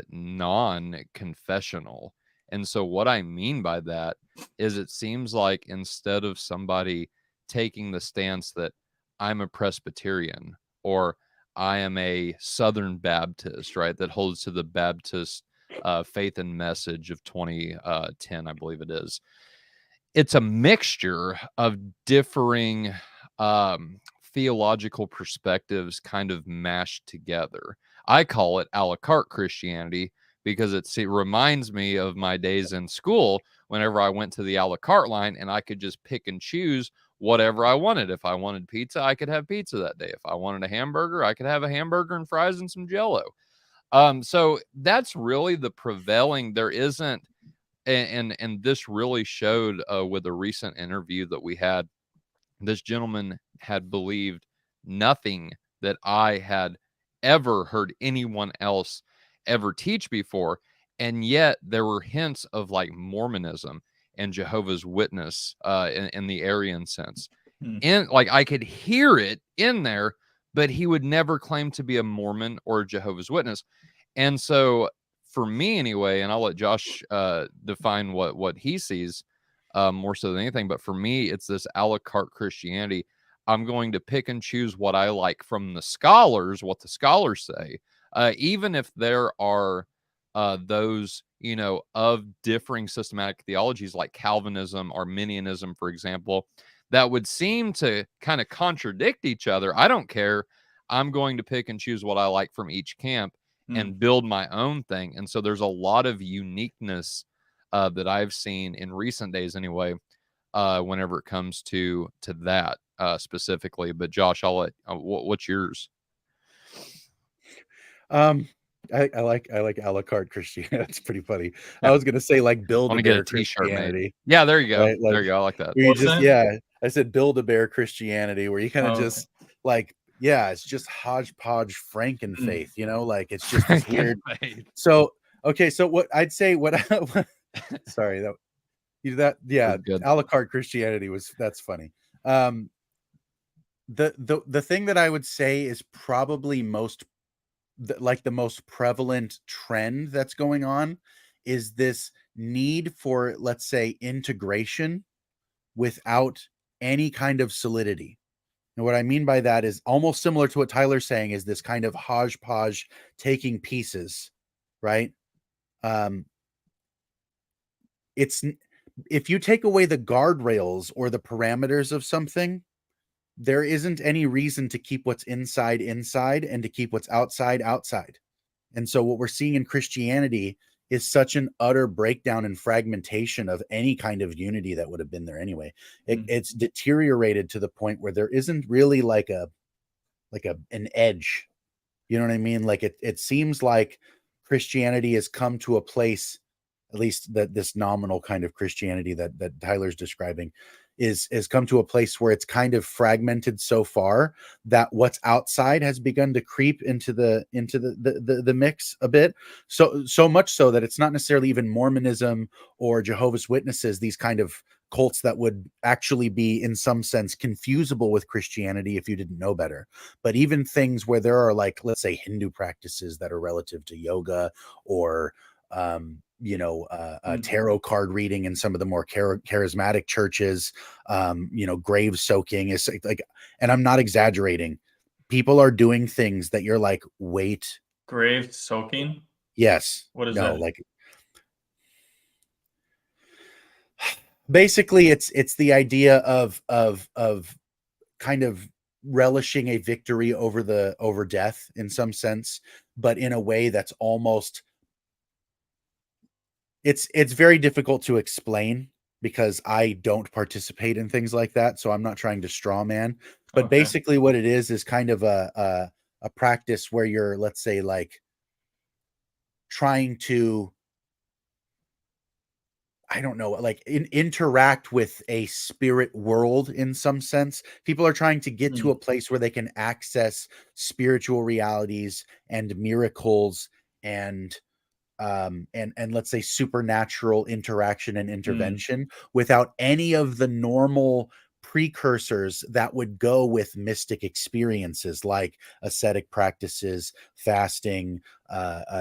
non-confessional. And so what I mean by that is it seems like instead of somebody taking the stance that I'm a Presbyterian or I am a Southern Baptist, right, that holds to the Baptist faith and message of 2010, I believe it is. It's a mixture of differing theological perspectives kind of mashed together. I call it a la carte Christianity because it reminds me of my days in school whenever I went to the a la carte line and I could just pick and choose whatever I wanted. If I wanted pizza, I could have pizza that day. If I wanted a hamburger, I could have a hamburger and fries and some Jell-O. So that's really the prevailing. There isn't, and this really showed with a recent interview that we had. This gentleman had believed nothing that I had ever heard anyone else ever teach before. And yet there were hints of like Mormonism and Jehovah's Witness in the Aryan sense. And like I could hear it in there, but he would never claim to be a Mormon or a Jehovah's Witness. And so for me anyway, and I'll let Josh define what he sees more so than anything, but for me, it's this a la carte Christianity. I'm going to pick and choose what I like from the scholars, what the scholars say, even if there are those, of differing systematic theologies like Calvinism, Arminianism, for example, that would seem to kind of contradict each other. I don't care. I'm going to pick and choose what I like from each camp and build my own thing. And so there's a lot of uniqueness that I've seen in recent days anyway, whenever it comes to that specifically. But Josh, I'll let, what's yours? I like a la carte Christianity. That's pretty funny. I was gonna say like build a bear Christianity. Yeah, there you go. Right? Like, there you go. I like that. I said build a bear Christianity, where you kind of just like, it's just hodgepodge Franken faith, like it's just this weird. So okay, so what I'd say, sorry, a la carte Christianity that's funny. The thing that I would say is probably the most prevalent trend that's going on is this need for, let's say, integration without any kind of solidity. And what I mean by that is almost similar to what Tyler's saying, is this kind of hodgepodge taking pieces, right? It's, if you take away the guardrails or the parameters of something, there isn't any reason to keep what's inside and to keep what's outside. And so what we're seeing in Christianity is such an utter breakdown and fragmentation of any kind of unity that would have been there anyway. It's deteriorated to the point where there isn't really like an edge. You know what I mean? Like it seems like Christianity has come to a place, at least that this nominal kind of Christianity that Tyler's describing, is come to a place where it's kind of fragmented so far that what's outside has begun to creep into the mix a bit. So much so that it's not necessarily even Mormonism or Jehovah's Witnesses, these kind of cults that would actually be in some sense confusable with Christianity if you didn't know better. But even things where there are, like, let's say Hindu practices that are relative to yoga, or tarot card reading in some of the more charismatic churches, grave soaking is like, and I'm not exaggerating, people are doing things that you're like, wait Grave soaking? Yes. What is No, that? like basically it's the idea of kind of relishing a victory over death in some sense, but in a way that's almost it's very difficult to explain because I don't participate in things like that, so I'm not trying to straw man. But Okay. basically what it is kind of a practice where you're, let's say, like trying to, I don't know, like interact with a spirit world in some sense. People are trying to get to a place where they can access spiritual realities and miracles and let's say supernatural interaction and intervention without any of the normal precursors that would go with mystic experiences like ascetic practices, fasting,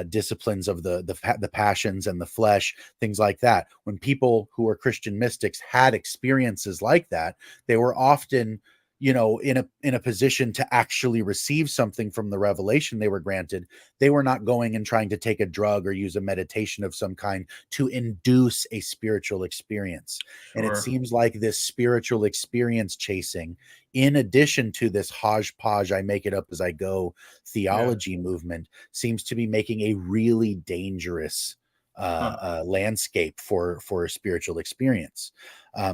disciplines of the passions and the flesh, things like that. When people who were Christian mystics had experiences like that, they were often, you know, in a position to actually receive something from the revelation they were granted. They were not going and trying to take a drug or use a meditation of some kind to induce a spiritual experience. And it Sure. seems like this spiritual experience chasing, in addition to this hodgepodge, I make it up as I go theology movement, seems to be making a really dangerous landscape for a spiritual experience.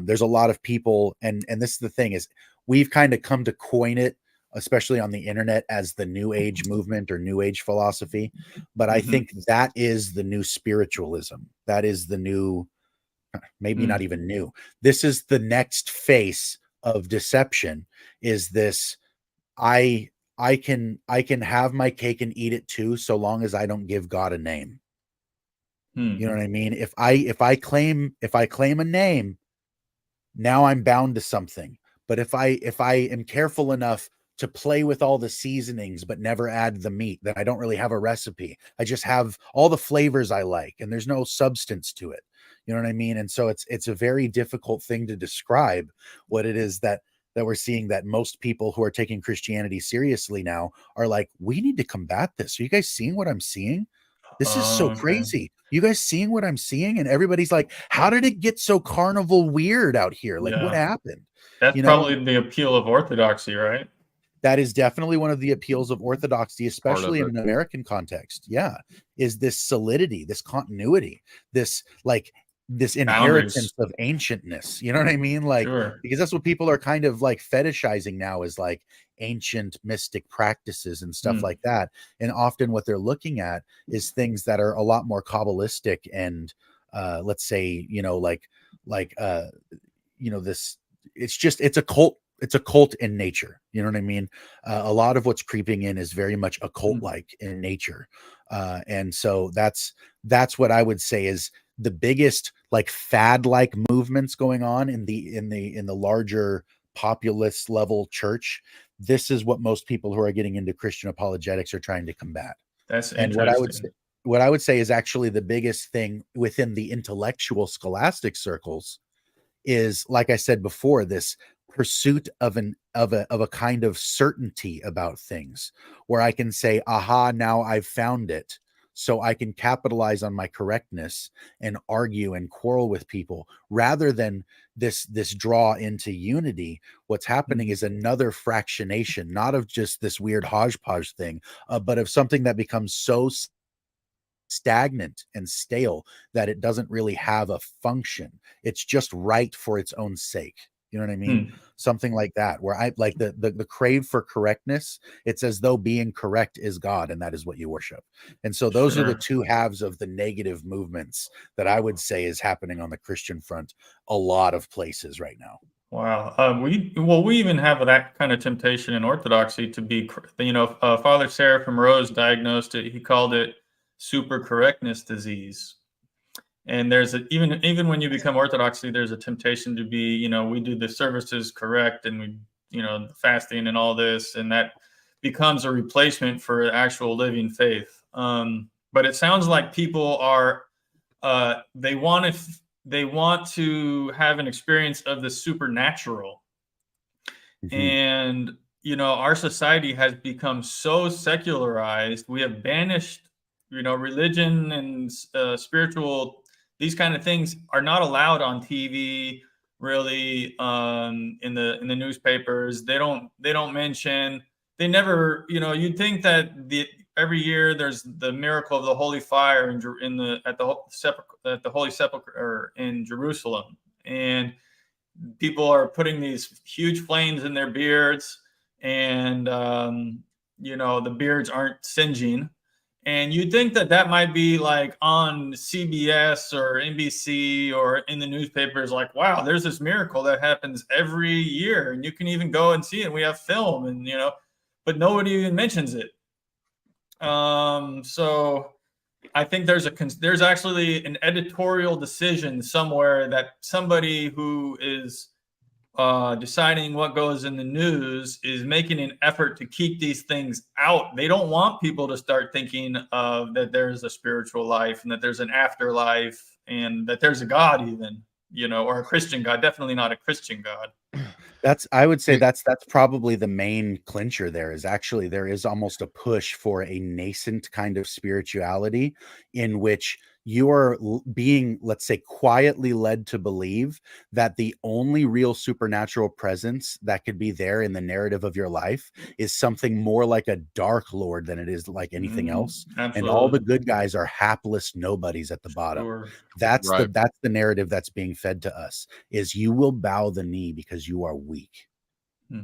There's a lot of people, and this is the thing, is we've kind of come to coin it, especially on the internet, as the New Age movement or New Age philosophy. But I think that is the new spiritualism. That is the new, maybe not even new. This is the next face of deception. Is this, I can have my cake and eat it too, so long as I don't give God a name. You know what I mean? If I claim a name, now I'm bound to something. But if I am careful enough to play with all the seasonings but never add the meat, then I don't really have a recipe. I just have all the flavors I like and there's no substance to it. You know what I mean? And so it's a very difficult thing to describe what it is that we're seeing, that most people who are taking Christianity seriously now are like, we need to combat this. Are you guys seeing what I'm seeing? This is so crazy. You guys seeing what I'm seeing? And everybody's like, how did it get so carnival weird out here? Like, what happened? That's You know, probably the appeal of Orthodoxy, right? that is definitely one of the appeals of Orthodoxy, especially in it. an American context. Yeah. Is this solidity, this continuity, this like this inheritance of ancientness. You know what I mean? Like, because that's what people are kind of like fetishizing now, is like ancient mystic practices and stuff like that. And often what they're looking at is things that are a lot more Kabbalistic and let's say, you know, you know, this, it's a cult. It's a cult in nature. You know what I mean? A lot of what's creeping in is very much occult like in nature. And so that's what I would say is the biggest like fad like movements going on in the larger populist level church. This is what most people who are getting into Christian apologetics are trying to combat. That's and interesting. What I would say is actually the biggest thing within the intellectual scholastic circles is, like I said before, this pursuit of a kind of certainty about things, where I can say, aha, now I've found it, so I can capitalize on my correctness and argue and quarrel with people, rather than this draw into unity. What's happening is another fractionation, not of just this weird hodgepodge thing, but of something that becomes so stagnant and stale that it doesn't really have a function. It's just right for its own sake. You know what I mean? Something like that, where I like the crave for correctness. It's as though being correct is God, and that is what you worship. And so those are the two halves of the negative movements that I would say is happening on the Christian front a lot of places right now. Wow. We even have that kind of temptation in Orthodoxy to be, you know, Father Seraphim Rose diagnosed it. He called it super correctness disease. And there's even when you become Orthodoxy, there's a temptation to be, you know, we do the services correct and we, you know, fasting and all this, and that becomes a replacement for actual living faith. But it sounds like people are, they want to have an experience of the supernatural. And our society has become so secularized. We have banished, religion and spiritual, these kind of things are not allowed on TV, really, in the newspapers. They don't mention, they never, you'd think that every year there's the miracle of the Holy Fire at the Holy Sepulchre in Jerusalem, and people are putting these huge flames in their beards, and the beards aren't singeing, and you'd think that that might be like on CBS or NBC or in the newspapers, like, wow, there's this miracle that happens every year, and you can even go and see it. We have film, and but nobody even mentions it. So I think there's actually an editorial decision somewhere that somebody who is deciding what goes in the news is making an effort to keep these things out. They don't want people to start thinking of that there's a spiritual life and that there's an afterlife and that there's a God even, or a Christian God. Definitely not a Christian God. I would say that's probably the main clincher. There is almost a push for a nascent kind of spirituality in which you are being, let's say, quietly led to believe that the only real supernatural presence that could be there in the narrative of your life is something more like a dark lord than it is like anything else. Absolutely. And all the good guys are hapless nobodies at the bottom. Sure. That's the narrative that's being fed to us, is you will bow the knee because you are weak. Yep.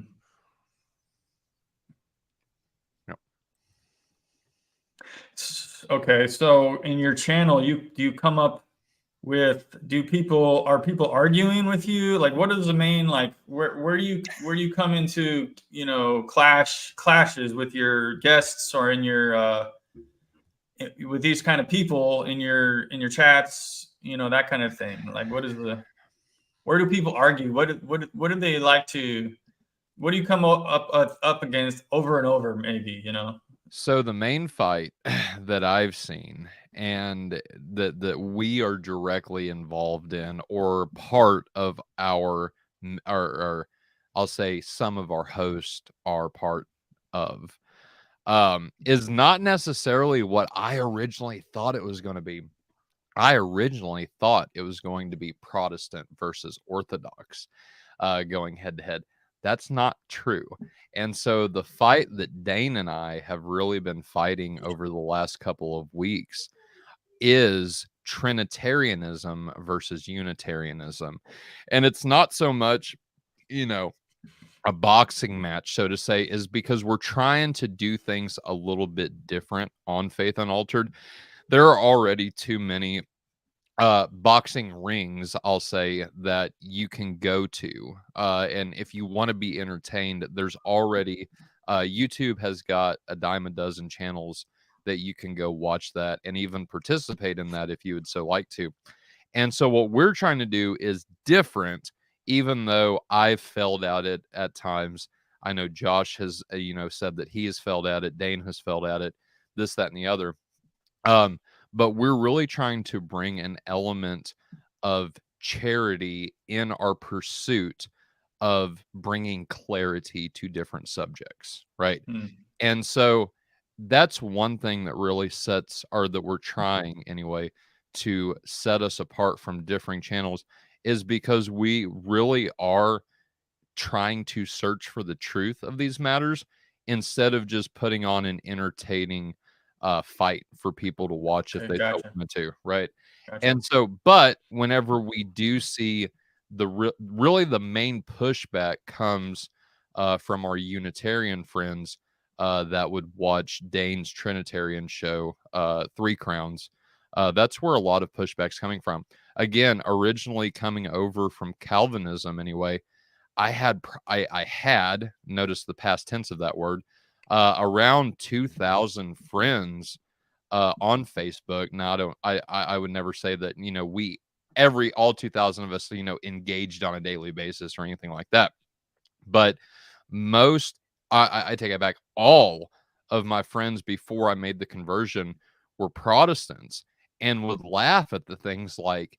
Okay, so in your channel, do you come up with, are people arguing with you? Like, what is the main, like, where do you come into, clashes with your guests or in your with these kind of people in your chats, that kind of thing? Like, where do people argue? What do they like to, what do you come up against over and over, maybe, So the main fight that I've seen and that we are directly involved in, or part of our, or I'll say some of our hosts are part of, is not necessarily what I originally thought it was going to be. I originally thought it was going to be Protestant versus Orthodox, going head to head. That's not true. And so the fight that Dane and I have really been fighting over the last couple of weeks is Trinitarianism versus Unitarianism. And it's not so much, a boxing match, so to say, is because we're trying to do things a little bit different on Faith Unaltered. There are already too many boxing rings, I'll say, that you can go to. And if you want to be entertained, there's already, YouTube has got a dime a dozen channels that you can go watch that and even participate in that if you would so like to. And so what we're trying to do is different, even though I've failed at it at times. I know Josh has, said that he has failed at it. Dane has failed at it, this, that, and the other. But we're really trying to bring an element of charity in our pursuit of bringing clarity to different subjects, right? And so that's one thing that really that we're trying anyway to set us apart from differing channels, is because we really are trying to search for the truth of these matters instead of just putting on an entertaining fight for people to watch if they don't want to, right? Gotcha. And so, but whenever we do see really the main pushback comes from our Unitarian friends that would watch Dane's Trinitarian show, Three Crowns. That's where a lot of pushback's coming from. Again, originally coming over from Calvinism anyway, I had notice the past tense of that word, around 2,000 friends on Facebook. Now, I would never say that, all 2,000 of us, engaged on a daily basis or anything like that. But I take it back, all of my friends before I made the conversion were Protestants and would laugh at the things like,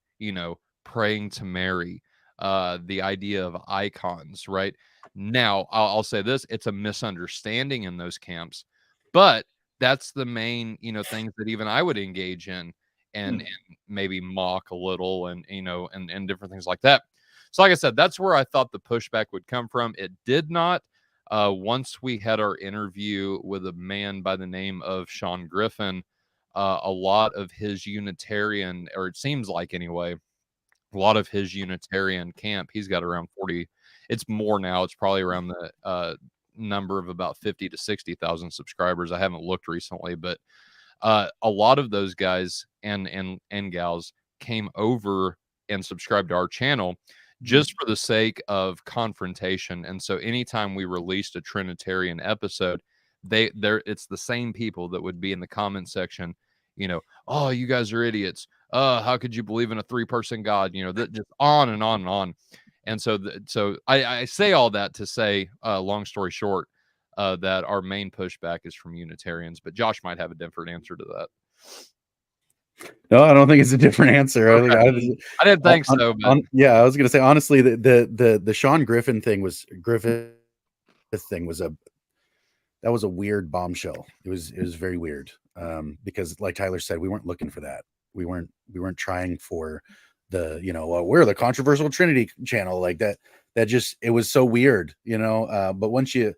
praying to Mary, the idea of icons, right? Now, I'll say this, it's a misunderstanding in those camps, but that's the main, things that even I would engage in and maybe mock a little and, and different things like that. So like I said, that's where I thought the pushback would come from. It did not. Once we had our interview with a man by the name of Sean Griffin, a lot of his Unitarian, or it seems like anyway, a lot of his Unitarian camp, he's got around 40. It's more now. It's probably around the number of about 50 to 60,000 subscribers. I haven't looked recently, but a lot of those guys and gals came over and subscribed to our channel just for the sake of confrontation. And so anytime we released a Trinitarian episode, it's the same people that would be in the comment section, oh, you guys are idiots. How could you believe in a 3-person God? That just on and on and on. And so, I say all that to say, long story short, that our main pushback is from Unitarians, but Josh might have a different answer to that. No, I don't think it's a different answer. Okay. I didn't think so. But... yeah, I was going to say, honestly, the Sean Griffin thing was that was a weird bombshell. It was very weird. Because like Tyler said, we weren't looking for that. We weren't trying for the, we're the controversial Trinity channel like that. That just, it was so weird, but once you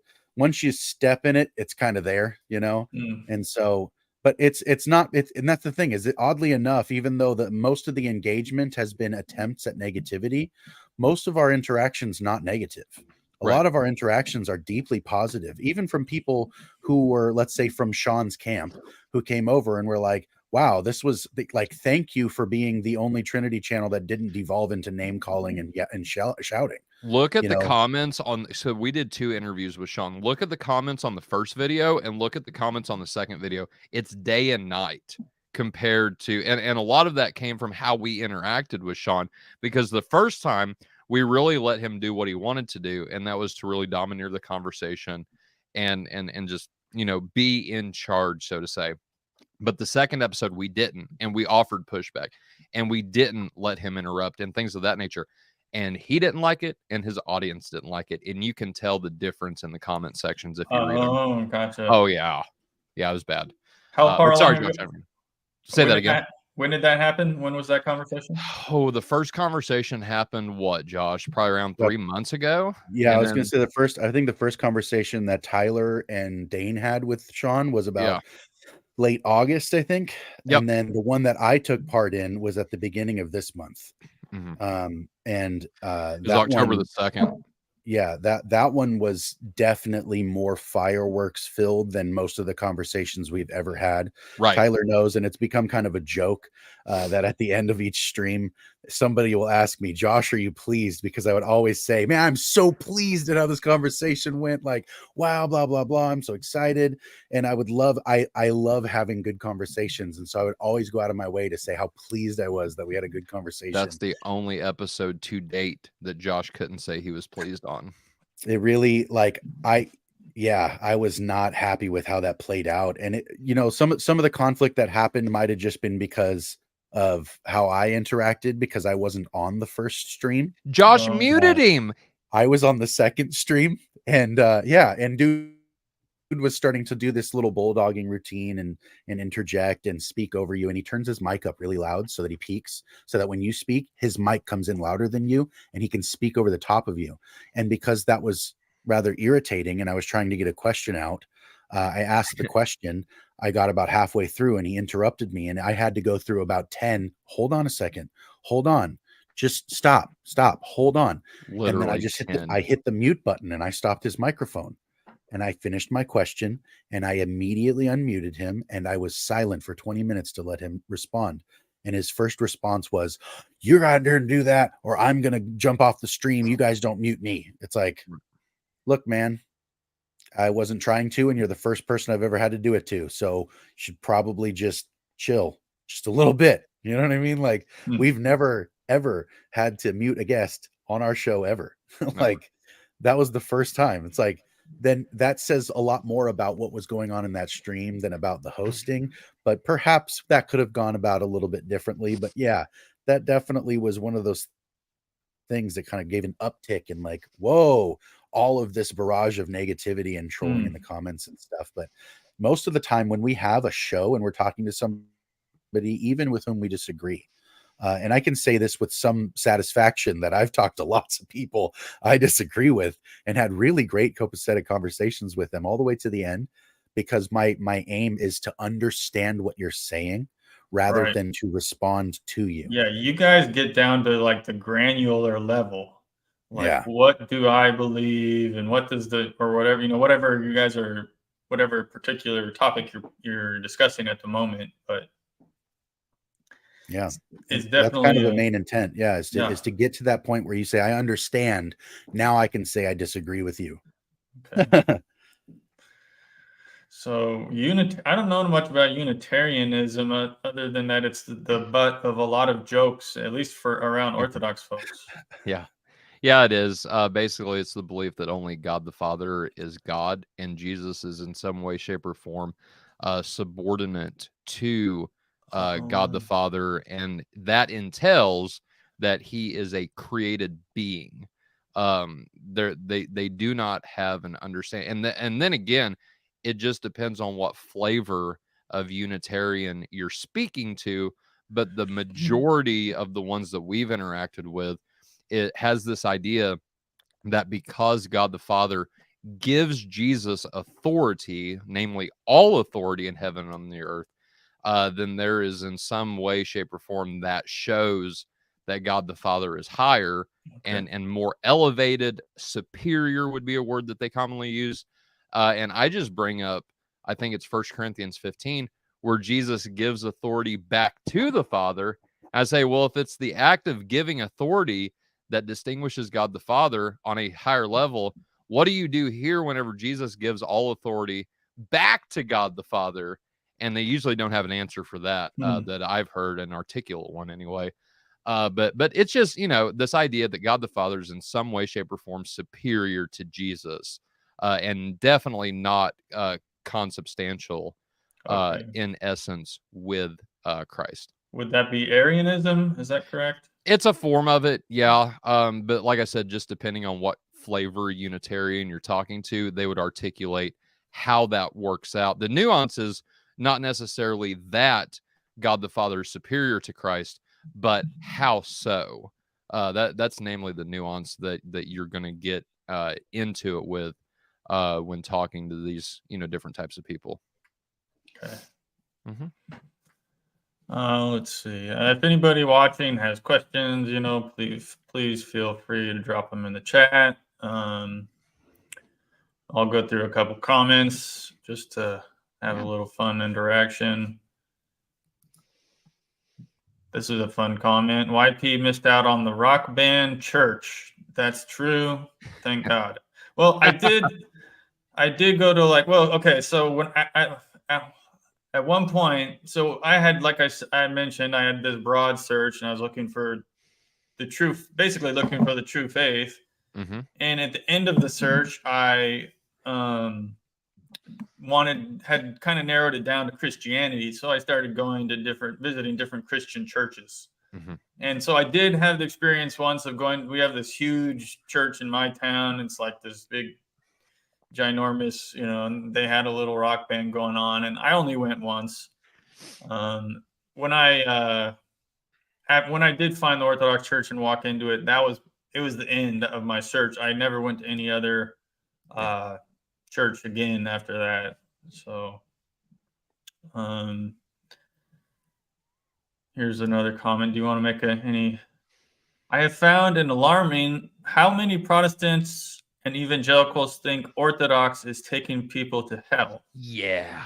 step in it, it's kind of there, and so, but it's not, and that's the thing is that oddly enough, even though most of the engagement has been attempts at negativity, most of our interactions not negative. A lot of our interactions are deeply positive, even from people who were, let's say, from Sean's camp, who came over and were like, wow, this was like, thank you for being the only Trinity channel that didn't devolve into name calling and shouting. Look at the comments so we did 2 interviews with Sean. Look at the comments on the first video and look at the comments on the second video. It's day and night compared to, and a lot of that came from how we interacted with Sean, because the first time we really let him do what he wanted to do, and that was to really domineer the conversation and just, be in charge, so to say. But the second episode, we didn't, and we offered pushback, and we didn't let him interrupt and things of that nature. And he didn't like it, and his audience didn't like it. And you can tell the difference in the comment sections if you read them. Oh, gotcha. Oh, yeah. Yeah, it was bad. How far sorry, along? Josh, say that again. When did that happen? When was that conversation? Oh, the first conversation happened, what, Josh? Probably around 3 months ago? Yeah, I was going to say I think the first conversation that Tyler and Dane had with Sean was about late August, I think. Yep. And then the one that I took part in was at the beginning of this month. Mm-hmm. And it was October the 2nd. Yeah, that one was definitely more fireworks filled than most of the conversations we've ever had. Right. Tyler knows, and it's become kind of a joke that at the end of each stream, somebody will ask me, Josh, are you pleased? Because I would always say, man, I'm so pleased at how this conversation went. Like, wow, blah, blah, blah. I'm so excited. And I love having good conversations. And so I would always go out of my way to say how pleased I was that we had a good conversation. That's the only episode to date that Josh couldn't say he was pleased on. It really, I was not happy with how that played out. And it, some of the conflict that happened might've just been because of how I interacted, because I wasn't on the first stream. Josh muted him. I was on the second stream, and dude was starting to do this little bulldogging routine and interject and speak over you. And he turns his mic up really loud so that he peaks, so that when you speak, his mic comes in louder than you and he can speak over the top of you. And because that was rather irritating and I was trying to get a question out, I asked the question. I got about halfway through and he interrupted me, and I had to go through about 10. Hold on a second. Hold on. Just stop. Hold on. Literally, and then I just hit the mute button and I stopped his microphone. And I finished my question and I immediately unmuted him, and I was silent for 20 minutes to let him respond. And his first response was, you're out there to do that, or I'm going to jump off the stream. You guys don't mute me. It's like, look, man, I wasn't trying to, and you're the first person I've ever had to do it to. So you should probably just chill just a little bit. You know what I mean? Like, we've never, ever had to mute a guest on our show ever. Like, that was the first time. It's like, then that says a lot more about what was going on in that stream than about the hosting, but perhaps that could have gone about a little bit differently. But yeah, that definitely was one of those things that kind of gave an uptick in like, whoa, all of this barrage of negativity and trolling in the comments and stuff. But most of the time when we have a show and we're talking to somebody, even with whom we disagree, and I can say this with some satisfaction that I've talked to lots of people I disagree with and had really great copacetic conversations with them all the way to the end, because my aim is to understand what you're saying rather than to respond to you. Yeah, you guys get down to like the granular level. Like, Yeah. what do I believe, and what does or whatever, whatever you guys are, whatever particular topic you're discussing at the moment. But yeah, it's that's definitely kind of the main intent. Yeah, is to get to that point where you say, I understand. Now I can say I disagree with you. Okay. So I don't know much about Unitarianism other than that it's the butt of a lot of jokes, at least for around Orthodox folks. Yeah. Yeah, it is. Basically, it's the belief that only God the Father is God, and Jesus is in some way, shape, or form subordinate to God the Father, and that entails that he is a created being. They do not have an understanding, and then again, it just depends on what flavor of Unitarian you're speaking to. But the majority of the ones that we've interacted with, it has this idea that because God the Father gives Jesus authority, namely all authority in heaven and on the earth, then there is in some way, shape, or form that shows that God the Father is higher and more elevated. Superior would be a word that they commonly use. And I just bring up, I think it's 1 Corinthians 15, where Jesus gives authority back to the Father. I say, well, if it's the act of giving authority that distinguishes God the Father on a higher level, what do you do here whenever Jesus gives all authority back to God the Father? And they usually don't have an answer for that, that I've heard, an articulate one anyway. But it's just, this idea that God the Father is in some way, shape, or form superior to Jesus, and definitely not consubstantial in essence with Christ. Would that be Arianism? Is that correct? It's a form of it, yeah. But like I said, just depending on what flavor Unitarian you're talking to, they would articulate how that works out. The nuances, not necessarily that God the Father is superior to Christ, but how so? That's namely the nuance that you're going to get into it with when talking to these different types of people. Okay. Mm-hmm. Let's see. If anybody watching has questions, please feel free to drop them in the chat. I'll go through a couple comments just to have a little fun interaction. This is a fun comment. YP missed out on the rock band Church. That's true. Thank God. Well, I did go to so when I at one point, so I had, like I mentioned, I had this broad search and I was looking for the truth, basically looking for the true faith. Mm-hmm. And at the end of the search, I had kind of narrowed it down to Christianity. So I started going to visiting different Christian churches. Mm-hmm. And so I did have the experience once of we have this huge church in my town. It's like this big, ginormous, and they had a little rock band going on, and I only went once. When I did find the Orthodox Church and walk into it, it was the end of my search. I never went to any other church again after that. So here's another comment. Do you want to make any? I have found an alarming how many Protestants and evangelicals think Orthodox is taking people to hell. Yeah,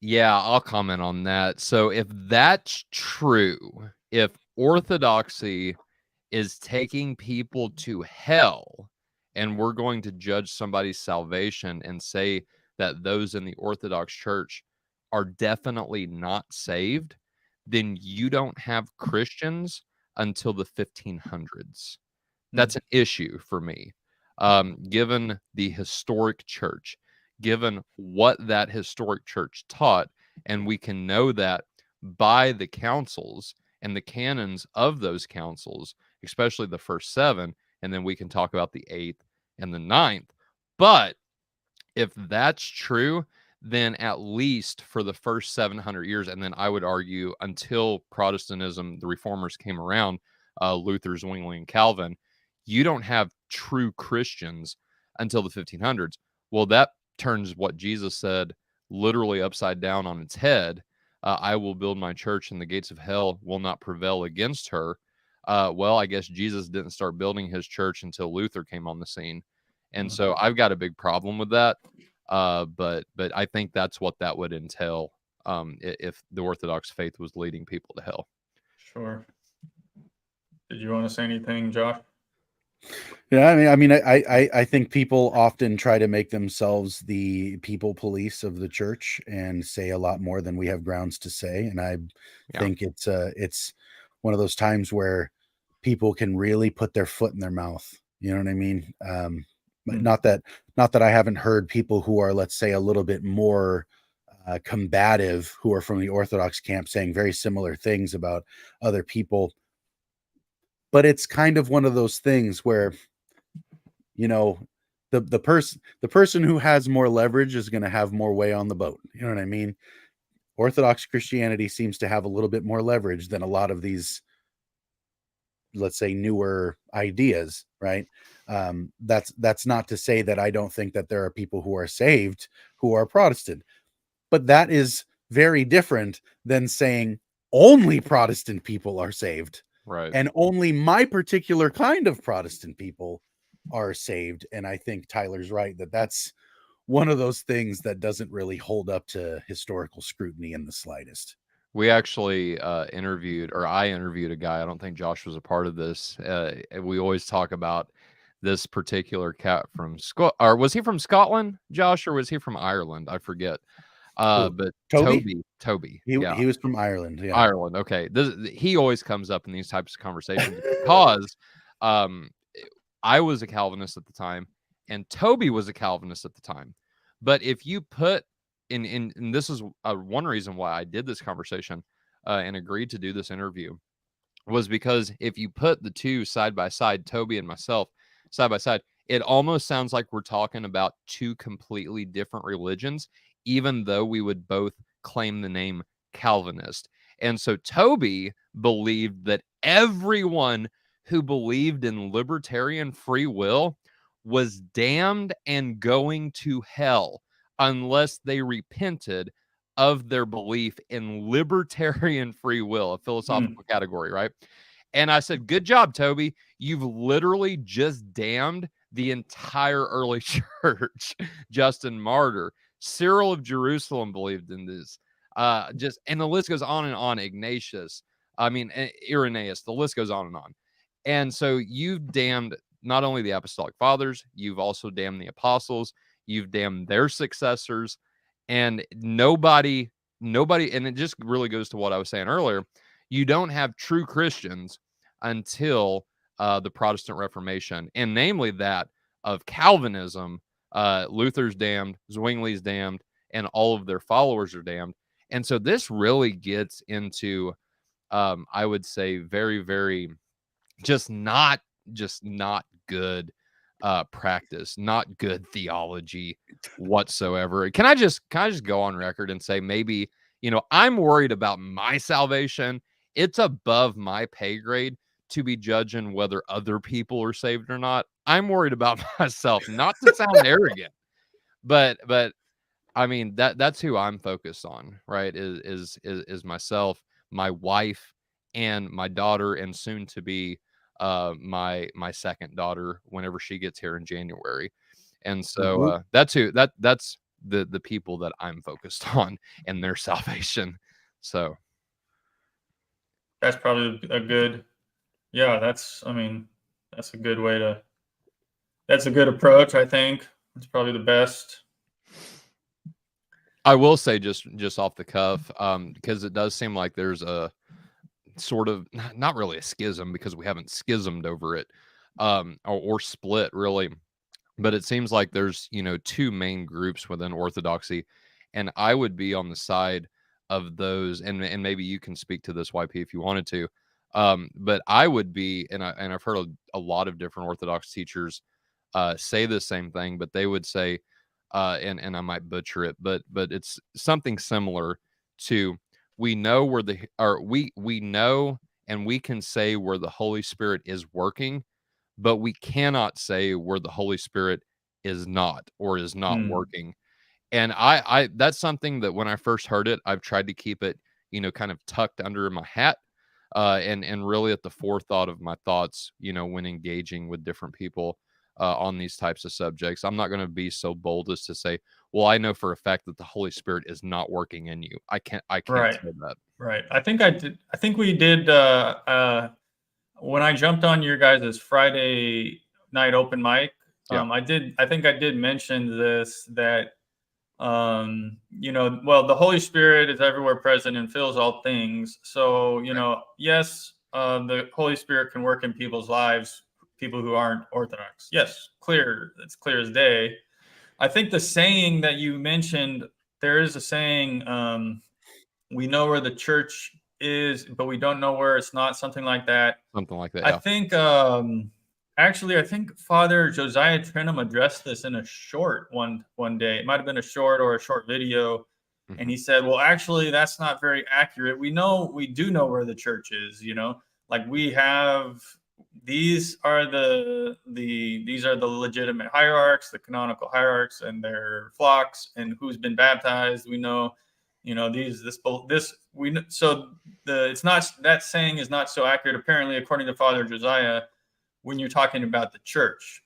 I'll comment on that. So if that's true, if Orthodoxy is taking people to hell, and we're going to judge somebody's salvation and say that those in the Orthodox Church are definitely not saved, then you don't have Christians until the 1500s. That's an issue for me. Given the historic church, given what that historic church taught, and we can know that by the councils and the canons of those councils especially the first 7, and then we can talk about the 8th and the 9th. But if that's true, then at least for the first 700 years, and then I would argue until Protestantism, the Reformers came around, Luther, Zwingli, and Calvin, you don't have true Christians until the 1500s. Well, that turns what Jesus said literally upside down on its head. I will build my church, and the gates of hell will not prevail against her. Well, I guess Jesus didn't start building his church until Luther came on the scene. And so I've got a big problem with that. But I think that's what that would entail if the Orthodox faith was leading people to hell. Sure. Did you want to say anything, Josh? Yeah, I think people often try to make themselves the people police of the church and say a lot more than we have grounds to say. And I think it's one of those times where people can really put their foot in their mouth. You know what I mean? Not that I haven't heard people who are, let's say, a little bit more combative, who are from the Orthodox camp, saying very similar things about other people. But it's kind of one of those things where, you know, the person who has more leverage is going to have more way on the boat. You know what I mean? Orthodox Christianity seems to have a little bit more leverage than a lot of these, let's say, newer ideas, right? That's not to say that I don't think that there are people who are saved who are Protestant, but that is very different than saying only Protestant people are saved. Right. And only my particular kind of Protestant people are saved. And I think Tyler's right that that's one of those things that doesn't really hold up to historical scrutiny in the slightest. We actually I interviewed a guy. I don't think Josh was a part of this. We always talk about this particular cat from Scotland. Or was he from Scotland, Josh, or was he from Ireland? I forget. But Toby. He was from Ireland. Yeah. Ireland. Okay. He always comes up in these types of conversations because I was a Calvinist at the time, and Toby was a Calvinist at the time. But if you put and this is one reason why I did this conversation and agreed to do this interview, was because if you put the two side by side, Toby and myself side by side, it almost sounds like we're talking about two completely different religions, even though we would both claim the name Calvinist. And so Toby believed that everyone who believed in libertarian free will was damned and going to hell unless they repented of their belief in libertarian free will, a philosophical category, right? And I said, good job, Toby. You've literally just damned the entire early church. Justin Martyr, Cyril of Jerusalem believed in this. And the list goes on and on. Ignatius, Irenaeus, the list goes on and on. And so you've damned not only the apostolic fathers, you've also damned the apostles, you've damned their successors, and nobody, and it just really goes to what I was saying earlier. You don't have true Christians until the Protestant Reformation, and namely that of Calvinism. Luther's damned, Zwingli's damned, and all of their followers are damned. And so this really gets into, I would say, very, very just not good practice, not good theology whatsoever. Can I just go on record and say, maybe, I'm worried about my salvation. It's above my pay grade to be judging whether other people are saved or not. I'm worried about myself, not to sound arrogant, but I mean, that's who I'm focused on, right? Is myself, my wife, and my daughter, and soon to be my second daughter whenever she gets here in January. And so that's the people that I'm focused on and their salvation. So that's probably a good, that's a good way to, that's a good approach. I think it's probably the best. I will say just off the cuff, because it does seem like there's a sort of, not really a schism, because we haven't schismed over it, or split really, but it seems like there's two main groups within Orthodoxy, and I would be on the side of those, and maybe you can speak to this, YP, if you wanted to, But I would be, and I've heard a lot of different Orthodox teachers say the same thing, but they would say, and I might butcher it, but it's something similar to, we know where we know and we can say where the Holy Spirit is working, but we cannot say where the Holy Spirit is not or is not working. And I that's something that when I first heard it, I've tried to keep it, kind of tucked under my hat, and really at the forethought of my thoughts, when engaging with different people on these types of subjects. I'm not going to be so bold as to say, well, I know for a fact that the Holy Spirit is not working in you. I can't Right. say that. Right. I think we did, when I jumped on your guys' Friday night open mic, Yeah. I think I did mention this, that, well, the Holy Spirit is everywhere present and fills all things. So, yes, the Holy Spirit can work in people's lives, people who aren't Orthodox. Yes, it's clear as day. I think the saying that you mentioned, there is a saying, we know where the church is, but we don't know where it's not, something like that. Something like that. I Yeah. think, actually, I think Father Josiah Trenum addressed this in a short one day. It might have been a short or a short video. And he said, well, actually, that's not very accurate. We do know where the church is, like we have, these are the legitimate hierarchs, the canonical hierarchs and their flocks, and who's been baptized. We know, it's not, that saying is not so accurate, apparently, according to Father Josiah, when you're talking about the church.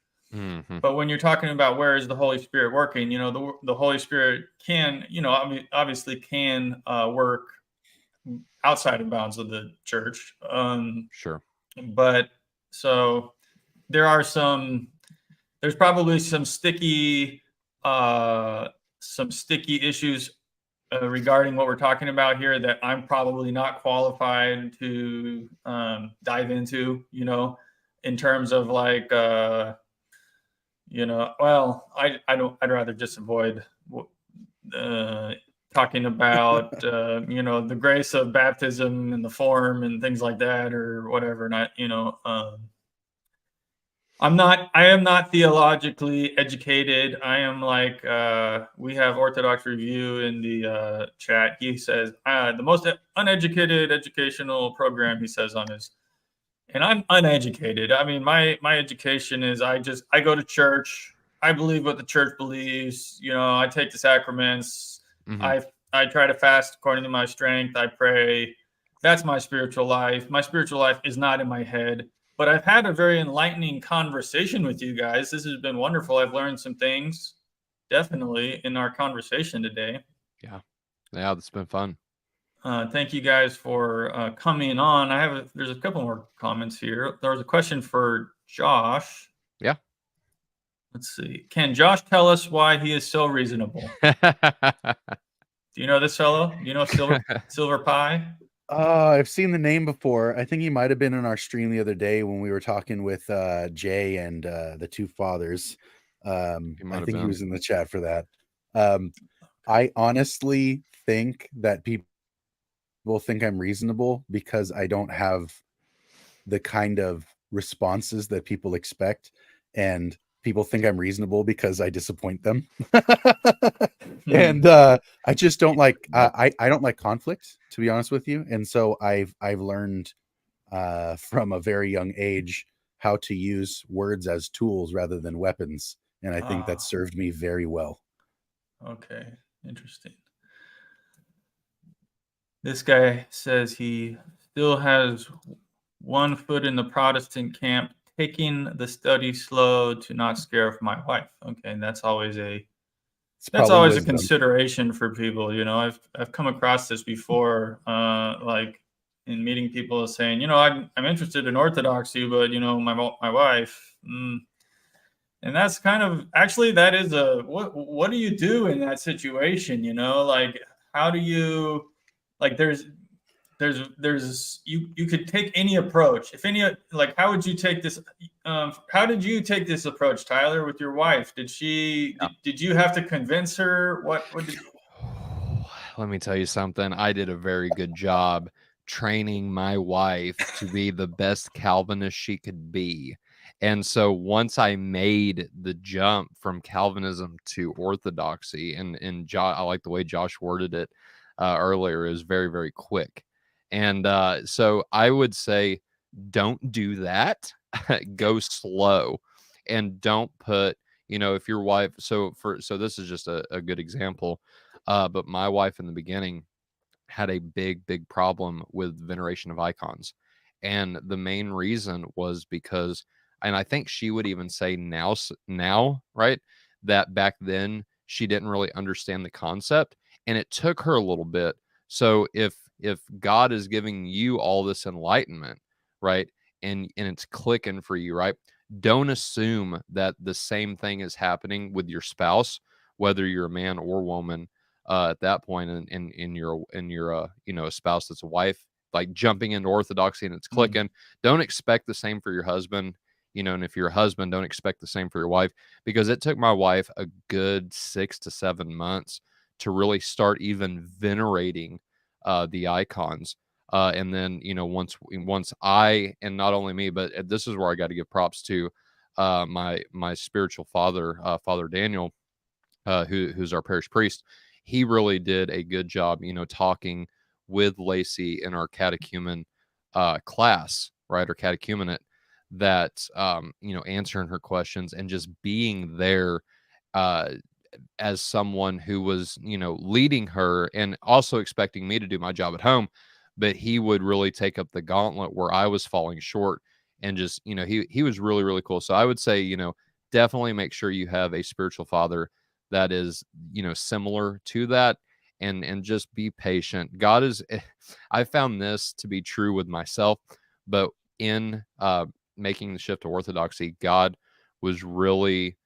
But when you're talking about where is the Holy Spirit working, the Holy Spirit can, obviously can work outside of bounds of the church. Sure. But so there's probably some sticky issues regarding what we're talking about here that I'm probably not qualified to dive into, in terms of like, well, I'd rather just avoid talking about, the grace of baptism and the form and things like that, or whatever. Not, I am not theologically educated. I am like, we have Orthodox Review in the chat. He says, the most uneducated educational program, he says on his, and I'm uneducated. I mean, my education is, I go to church. I believe what the church believes. I take the sacraments. I try to fast according to my strength. I pray. That's my spiritual life. My spiritual life is not in my head. But I've had a very enlightening conversation with you guys. This has been wonderful. I've learned some things, definitely, in our conversation today. Yeah, that's been fun. Thank you guys for coming on. There's a couple more comments here. There was a question for Josh. Yeah. Let's see. Can Josh tell us why he is so reasonable? Do you know this fellow? You know Silver Pie? I've seen the name before. I think he might have been in our stream the other day when we were talking with Jay and the two fathers. I think he was in the chat for that. I honestly think that people think I'm reasonable because I don't have the kind of responses that people expect, and people think I'm reasonable because I disappoint them. And I just don't like I don't like conflict, to be honest with you. And so I've learned from a very young age how to use words as tools rather than weapons, and I think that served me very well. Okay, interesting. This guy says he still has one foot in the Protestant camp, taking the study slow to not scare off my wife. Okay, and that's always a consideration for people. I've come across this before, like in meeting people saying, I'm interested in Orthodoxy, but my wife. And that's kind of, actually, that is what do you do in that situation? Like, how do you, like, you could take any approach. How would you take this? How did you take this approach, Tyler, with your wife? Did you have to convince her? What did? Let me tell you something. I did a very good job training my wife to be the best Calvinist she could be. And so once I made the jump from Calvinism to Orthodoxy, and I like the way Josh worded it earlier, is very, very quick. And so I would say, don't do that. Go slow, and don't put, if your wife, so this is just a good example, but my wife in the beginning had a big problem with veneration of icons. And the main reason was because, and I think she would even say now, right, that back then she didn't really understand the concept, and it took her a little bit. So if God is giving you all this enlightenment, right, and it's clicking for you, right, don't assume that the same thing is happening with your spouse, whether you're a man or woman, at that point, in your a spouse that's a wife, like jumping into Orthodoxy and it's clicking. Don't expect the same for your husband, and if you're a husband, don't expect the same for your wife, because it took my wife a good 6 to 7 months to really start even venerating the icons. And then, once I, and not only me, but this is where I got to give props to my spiritual father, Father Daniel, who's our parish priest. He really did a good job, talking with Lacey in our catechumen class, right, or catechumenate, that, answering her questions and just being there as someone who was, leading her and also expecting me to do my job at home. But he would really take up the gauntlet where I was falling short, and just, he was really, really cool. So I would say, definitely make sure you have a spiritual father that is, similar to that, and just be patient. God is, I found this to be true with myself, but in making the shift to Orthodoxy, God was really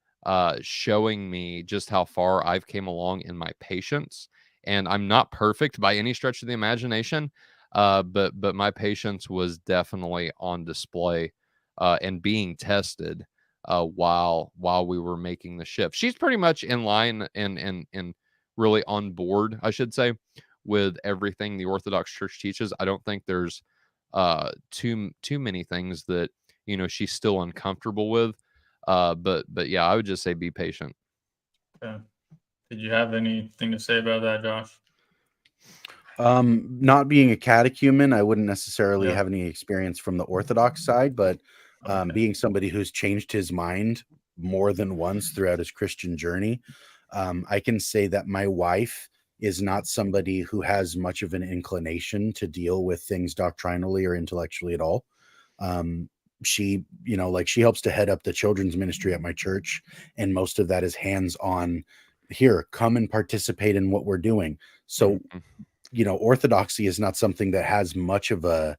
showing me just how far I've came along in my patience. And I'm not perfect by any stretch of the imagination, but my patience was definitely on display and being tested while we were making the shift. She's pretty much in line and really on board, I should say, with everything the Orthodox Church teaches. I don't think there's too many things that she's still uncomfortable with. But yeah, I would just say be patient. Okay. Did you have anything to say about that, Josh? Not being a catechumen, I wouldn't necessarily Yeah. have any experience from the Orthodox side, but Okay. being somebody who's changed his mind more than once throughout his Christian journey, I can say that my wife is not somebody who has much of an inclination to deal with things doctrinally or intellectually at all. She, she helps to head up the children's ministry at my church, and most of that is hands-on. Here, come and participate in what we're doing. So, Orthodoxy is not something that has much of a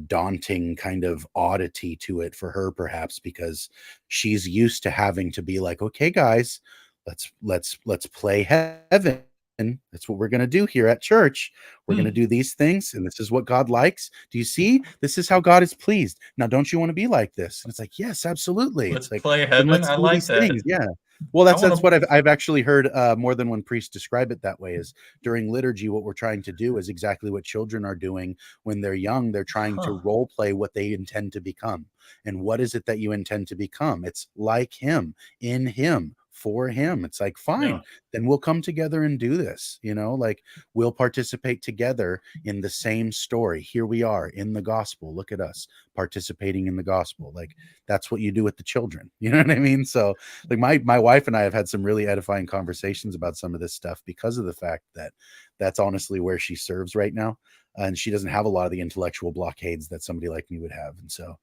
daunting kind of oddity to it for her, perhaps because she's used to having to be like, okay, guys, let's play heaven. That's what we're going to do here at church. We're going to do these things, and this is what God likes. Do you see? This is how God is pleased. Now, don't you want to be like this? And it's like, yes, absolutely. Let's It's like, play then heaven. let's I do like these that. things. Yeah. Well, that's wanna- what I've actually heard more than one priest describe it that way. Is during liturgy, what we're trying to do is exactly what children are doing when they're young. They're trying to role play what they intend to become. And what is it that you intend to become? It's like him, in him, for him. It's like, fine, then we'll come together and do this. Like we'll participate together in the same story. Here we are in the gospel. Look at us participating in the gospel. Like that's what you do with the children. You know what I mean? So like my wife and I have had some really edifying conversations about some of this stuff because of the fact that that's honestly where she serves right now. And she doesn't have a lot of the intellectual blockades that somebody like me would have. And so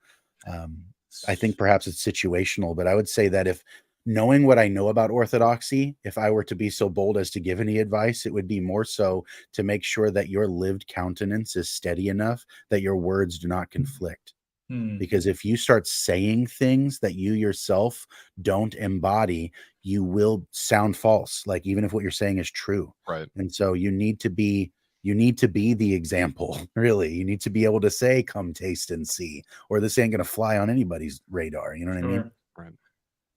I think perhaps it's situational, but I would say that if knowing what I know about Orthodoxy, if I were to be so bold as to give any advice, it would be more so to make sure that your lived countenance is steady enough that your words do not conflict. Because if you start saying things that you yourself don't embody, you will sound false. Like even if what you're saying is true. Right. And so you need to be the example. Really. You need to be able to say, come taste and see, or this ain't going to fly on anybody's radar. You know what I mean? Right.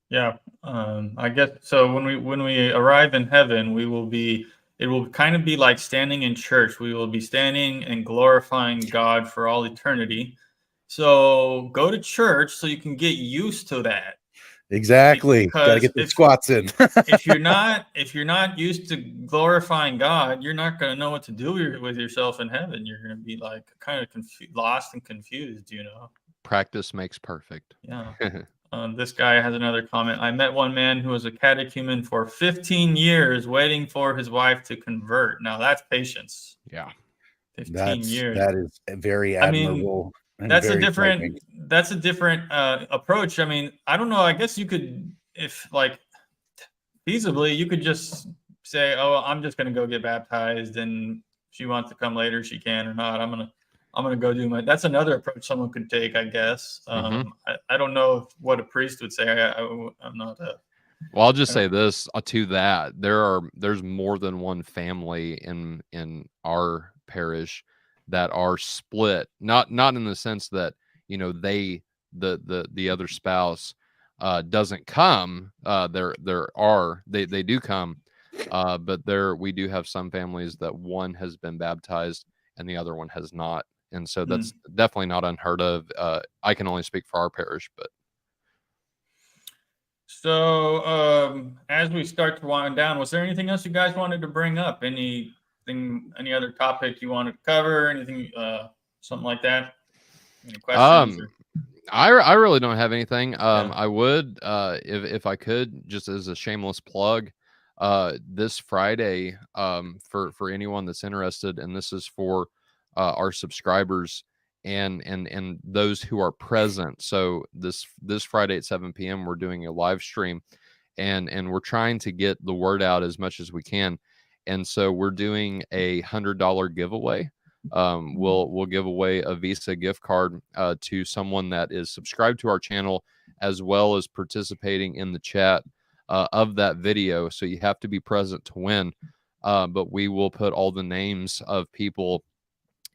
Yeah. I guess so. When we arrive in heaven, we will be it will kind of be like standing in church. We will be standing and glorifying God for all eternity. So go to church so you can get used to that. Exactly. Got to Because get the squats in. if you're not used to glorifying God, you're not going to know what to do with yourself in heaven. You're going to be like kind of lost and confused, you know. Practice makes perfect. Yeah. This guy has another comment. I met one man who was a catechumen for 15 years waiting for his wife to convert. Now that's patience. Yeah. 15 years. That is very admirable. That's a different approach. I mean, I don't know. I guess you could, if like feasibly, you could just say, "Oh, I'm just going to go get baptized, and if she wants to come later, she can or not. I'm gonna go do my." That's another approach someone could take, I guess. I don't know what a priest would say. I'm not a. Well, I'll just say this to that: there's more than one family in our parish that are split. Not in the sense that the other spouse doesn't come. They do come, but we do have some families that one has been baptized and the other one has not, and so that's definitely not unheard of. I can only speak for our parish, but. So as we start to wind down, was there anything else you guys wanted to bring up? Any other topic you wanted to cover? Anything, something like that? Any questions? I really don't have anything. I would, if I could, just as a shameless plug, this Friday, for anyone that's interested, and this is for our subscribers and those who are present. So this Friday at 7 p.m. we're doing a live stream, and we're trying to get the word out as much as we can. And so we're doing a $100 giveaway. We'll give away a Visa gift card to someone that is subscribed to our channel, as well as participating in the chat of that video. So you have to be present to win. But we will put all the names of people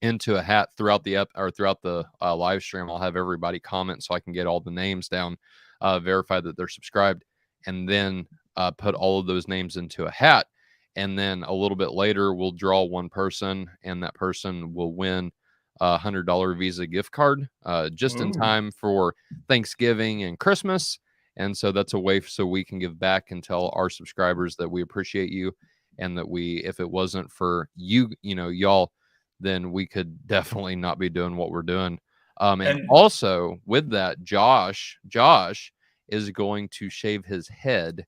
into a hat throughout the live stream. I'll have everybody comment so I can get all the names down, verify that they're subscribed, and then put all of those names into a hat. And then a little bit later, we'll draw one person, and that person will win a $100 Visa gift card just in time for Thanksgiving and Christmas. And so that's a way so we can give back and tell our subscribers that we appreciate you, and that if it wasn't for you, y'all, then we could definitely not be doing what we're doing. And also with that, Josh is going to shave his head.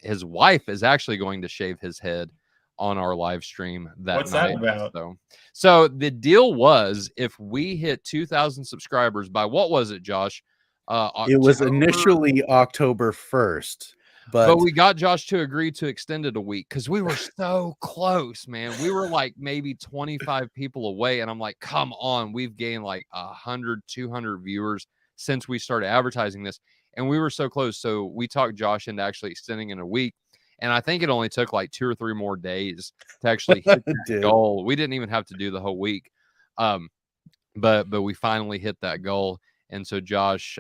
His wife is actually going to shave his head on our live stream that What's night. that about? So the deal was, if we hit 2,000 subscribers by, what was it, Josh? It was initially October 1st, but we got Josh to agree to extend it a week because we were so close, man. We were like maybe 25 people away, and I'm like, come on, we've gained like 100, 200 viewers since we started advertising this. And we were so close. So we talked Josh into actually extending in a week. And I think it only took like 2 or 3 more days to actually hit that goal. We didn't even have to do the whole week. But we finally hit that goal. And so Josh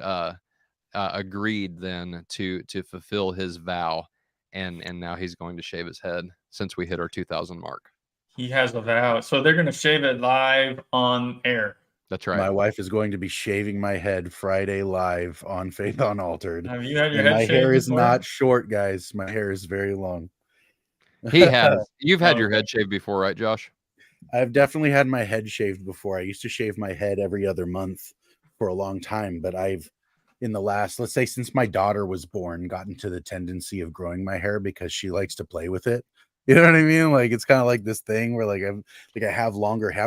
agreed then to fulfill his vow. And now he's going to shave his head since we hit our 2,000 mark. He has a vow. So they're going to shave it live on air. That's right. My wife is going to be shaving my head Friday live on Faith Unaltered. Have you had your head my shaved hair is before? not short, guys. My hair is very long. He has. You've had your head shaved before, right, Josh? I've definitely had my head shaved before. I used to shave my head every other month for a long time, but I've, in the last, let's say since my daughter was born, gotten to the tendency of growing my hair because she likes to play with it. You know what I mean? Like, it's kind of like this thing where I have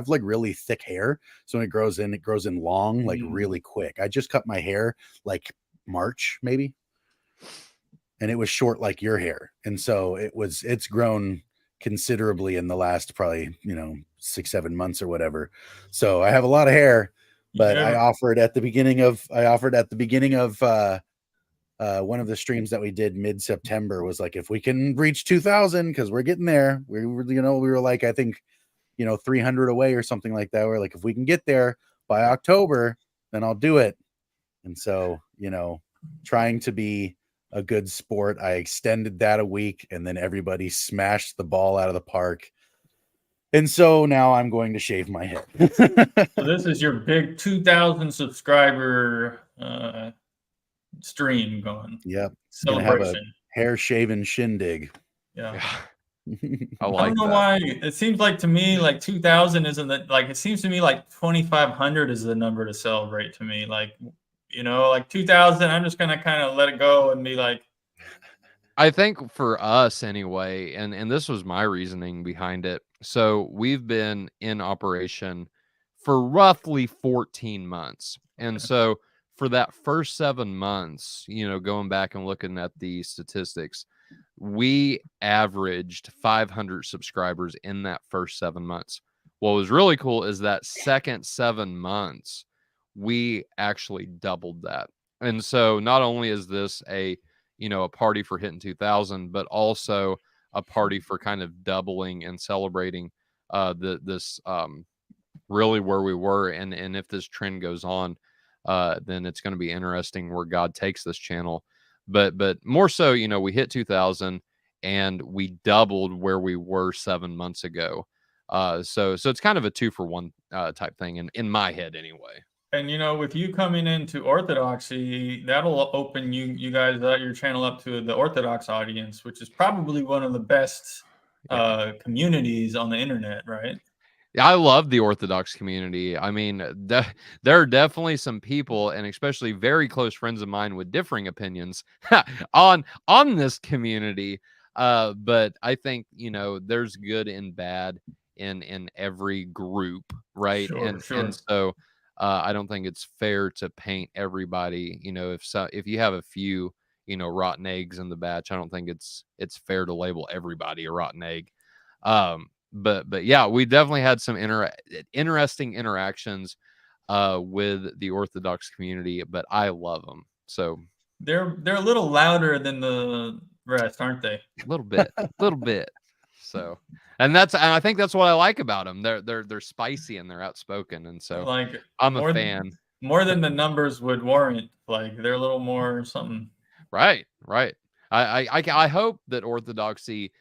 like really thick hair. So when it grows in long, like really quick. I just cut my hair like March, maybe. And it was short like your hair. And so it's grown considerably in the last probably, 6-7 months or whatever. So I have a lot of hair, but I offered at the beginning of one of the streams that we did mid-September was like, if we can reach 2,000, because we're getting there, we were like, I think, 300 away or something like that. We're like, if we can get there by October, then I'll do it. And so, trying to be a good sport. I extended that a week, and then everybody smashed the ball out of the park. And so now I'm going to shave my head. So this is your big 2,000 subscriber stream going. Yep. Celebration. Gonna have a hair shaven shindig. Yeah. I I like don't know that. why. It seems like to me, like 2,000 isn't that, like, it seems to me like 2,500 is the number to celebrate to me. Like, you know, like 2,000, I'm just gonna kind of let it go and be like, I think for us anyway, and this was my reasoning behind it. So we've been in operation for roughly 14 months. And so for that first 7 months, you know, going back and looking at the statistics, we averaged 500 subscribers in that first 7 months. What was really cool is that second 7 months, we actually doubled that. And so not only is this a party for hitting 2,000, but also a party for kind of doubling and celebrating this really where we were. And if this trend goes on, then it's going to be interesting where God takes this channel. But more so, you know, we hit 2,000 and we doubled where we were 7 months ago. So it's kind of a 2-for-1 type thing in my head anyway. and you know, with you coming into Orthodoxy, that'll open you guys your channel up to the Orthodox audience, which is probably one of the best communities on the internet, right? Yeah, I love the Orthodox community. I mean, there are definitely some people, and especially very close friends of mine with differing opinions on this community. But I think, you know, there's good and bad in every group, right? Sure, sure. And so I don't think it's fair to paint everybody. You know, if you have a few, you know, rotten eggs in the batch, I don't think it's fair to label everybody a rotten egg. But yeah, we definitely had some interesting interactions with the Orthodox community, but I love them. So They're a little louder than the rest, aren't they? a little bit. So, and I think that's what I like about them. They're spicy and they're outspoken, and so Like I'm a fan. More than the numbers would warrant. Like they're a little more something. Right. I hope that Orthodoxy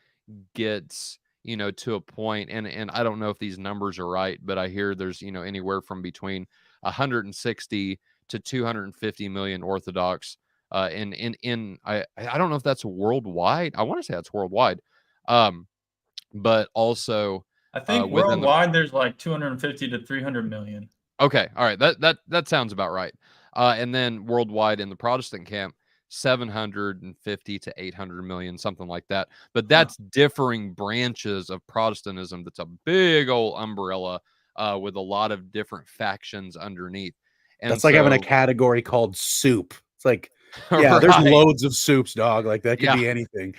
gets, you know, to a point, and I don't know if these numbers are right, but I hear there's, you know, anywhere from between 160 to 250 million Orthodox. I don't know if that's worldwide. I want to say that's worldwide. But also I think worldwide there's like 250 to 300 million. Okay, all right, that sounds about right. And then worldwide in the Protestant camp, 750 to 800 million, something like that. But that's differing branches of Protestantism. That's a big old umbrella with a lot of different factions underneath. And that's like having a category called soup. It's like, yeah, right. There's loads of soups, dog. Like that could be anything.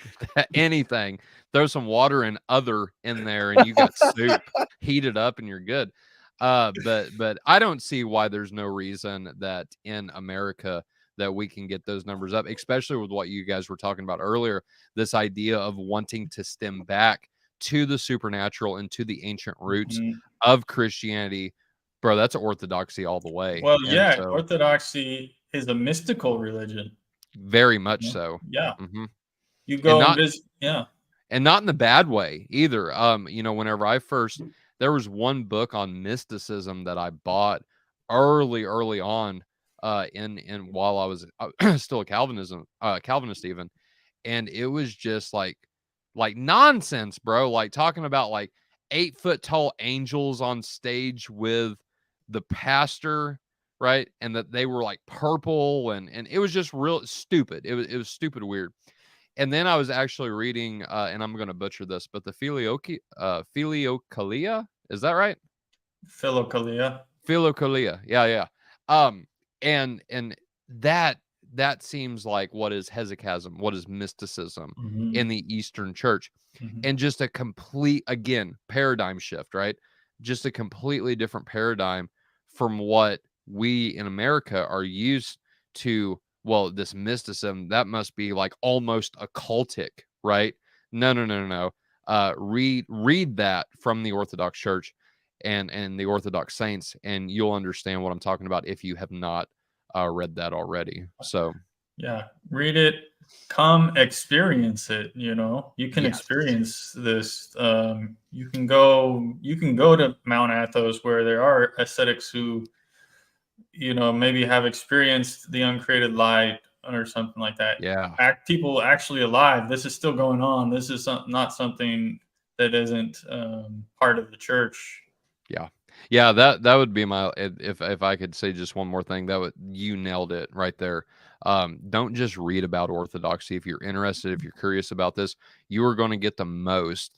Anything. Throw some water and other in there, and you got soup. Heat it up, and you're good. But I don't see why there's no reason that in America that we can get those numbers up, especially with what you guys were talking about earlier, this idea of wanting to stem back to the supernatural and to the ancient roots of Christianity. Bro, that's Orthodoxy all the way. Well, yeah, Orthodoxy is a mystical religion. Very much so. Yeah. Mm-hmm. You go and visit, yeah. And not in the bad way either. You know, whenever there was one book on mysticism that I bought early on, in while I was still a Calvinist even, and it was just like nonsense, bro. Like talking about like 8-foot tall angels on stage with the pastor, right? And that they were like purple, and it was just real stupid. It was stupid weird. And then I was actually reading, and I'm going to butcher this, but the Filiocalia, is that right? Philokalia. Yeah. And that seems like what is hesychasm, what is mysticism in the Eastern Church, and just a complete, again, paradigm shift, right? Just a completely different paradigm from what we in America are used to. Well, this mysticism, that must be like almost occultic, right? No. Read that from the Orthodox Church and the Orthodox saints, and you'll understand what I'm talking about if you have not read that already. So yeah, read it, come experience it. You can Yes. experience this. You can go to Mount Athos, where there are ascetics who, maybe have experienced the uncreated light or something like that. Yeah. People actually alive. This is still going on. This is not something that isn't part of the church. Yeah, that would be my, if I could say just one more thing, you nailed it right there. Don't just read about Orthodoxy. If you're interested, if you're curious about this, you are going to get the most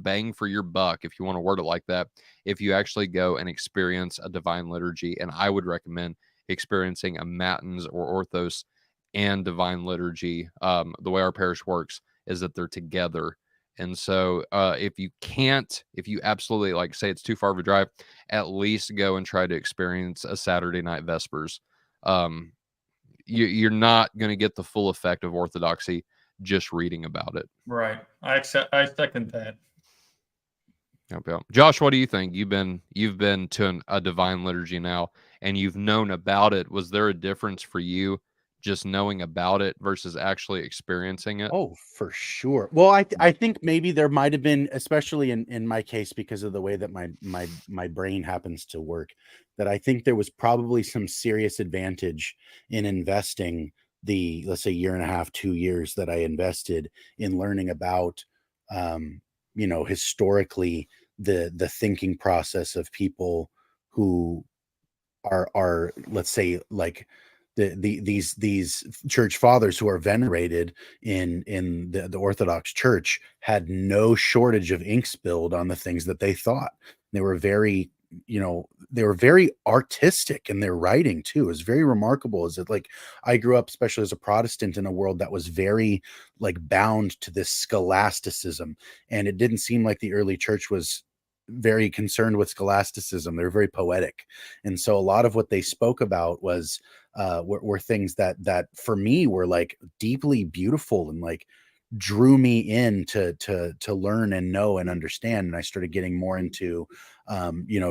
bang for your buck, if you want to word it like that, if you actually go and experience a divine liturgy. And I would recommend experiencing a Matins or Orthos and divine liturgy. The way our parish works is that they're together. And so if you absolutely, like, say it's too far of a drive, at least go and try to experience a Saturday night Vespers. You're not going to get the full effect of Orthodoxy just reading about it. Right. I second that. Yep. Josh, what do you think? You've been to a divine liturgy now, and you've known about it. Was there a difference for you just knowing about it versus actually experiencing it? Oh, for sure. Well, I think maybe there might have been, especially in my case, because of the way that my brain happens to work, that I think there was probably some serious advantage in investing the, let's say, year and a half, 2 years that I invested in learning about, historically the thinking process of people who are, let's say, like these church fathers who are venerated in the Orthodox Church had no shortage of ink spilled on the things that they thought. They were very, they were very artistic in their writing too. It was very remarkable. Is that, like, I grew up, especially as a Protestant, in a world that was very, like, bound to this scholasticism, and it didn't seem like the early church was very concerned with scholasticism. They're very poetic, and so a lot of what they spoke about was were things that for me were, like, deeply beautiful and, like, drew me in to learn and know and understand. And I started getting more into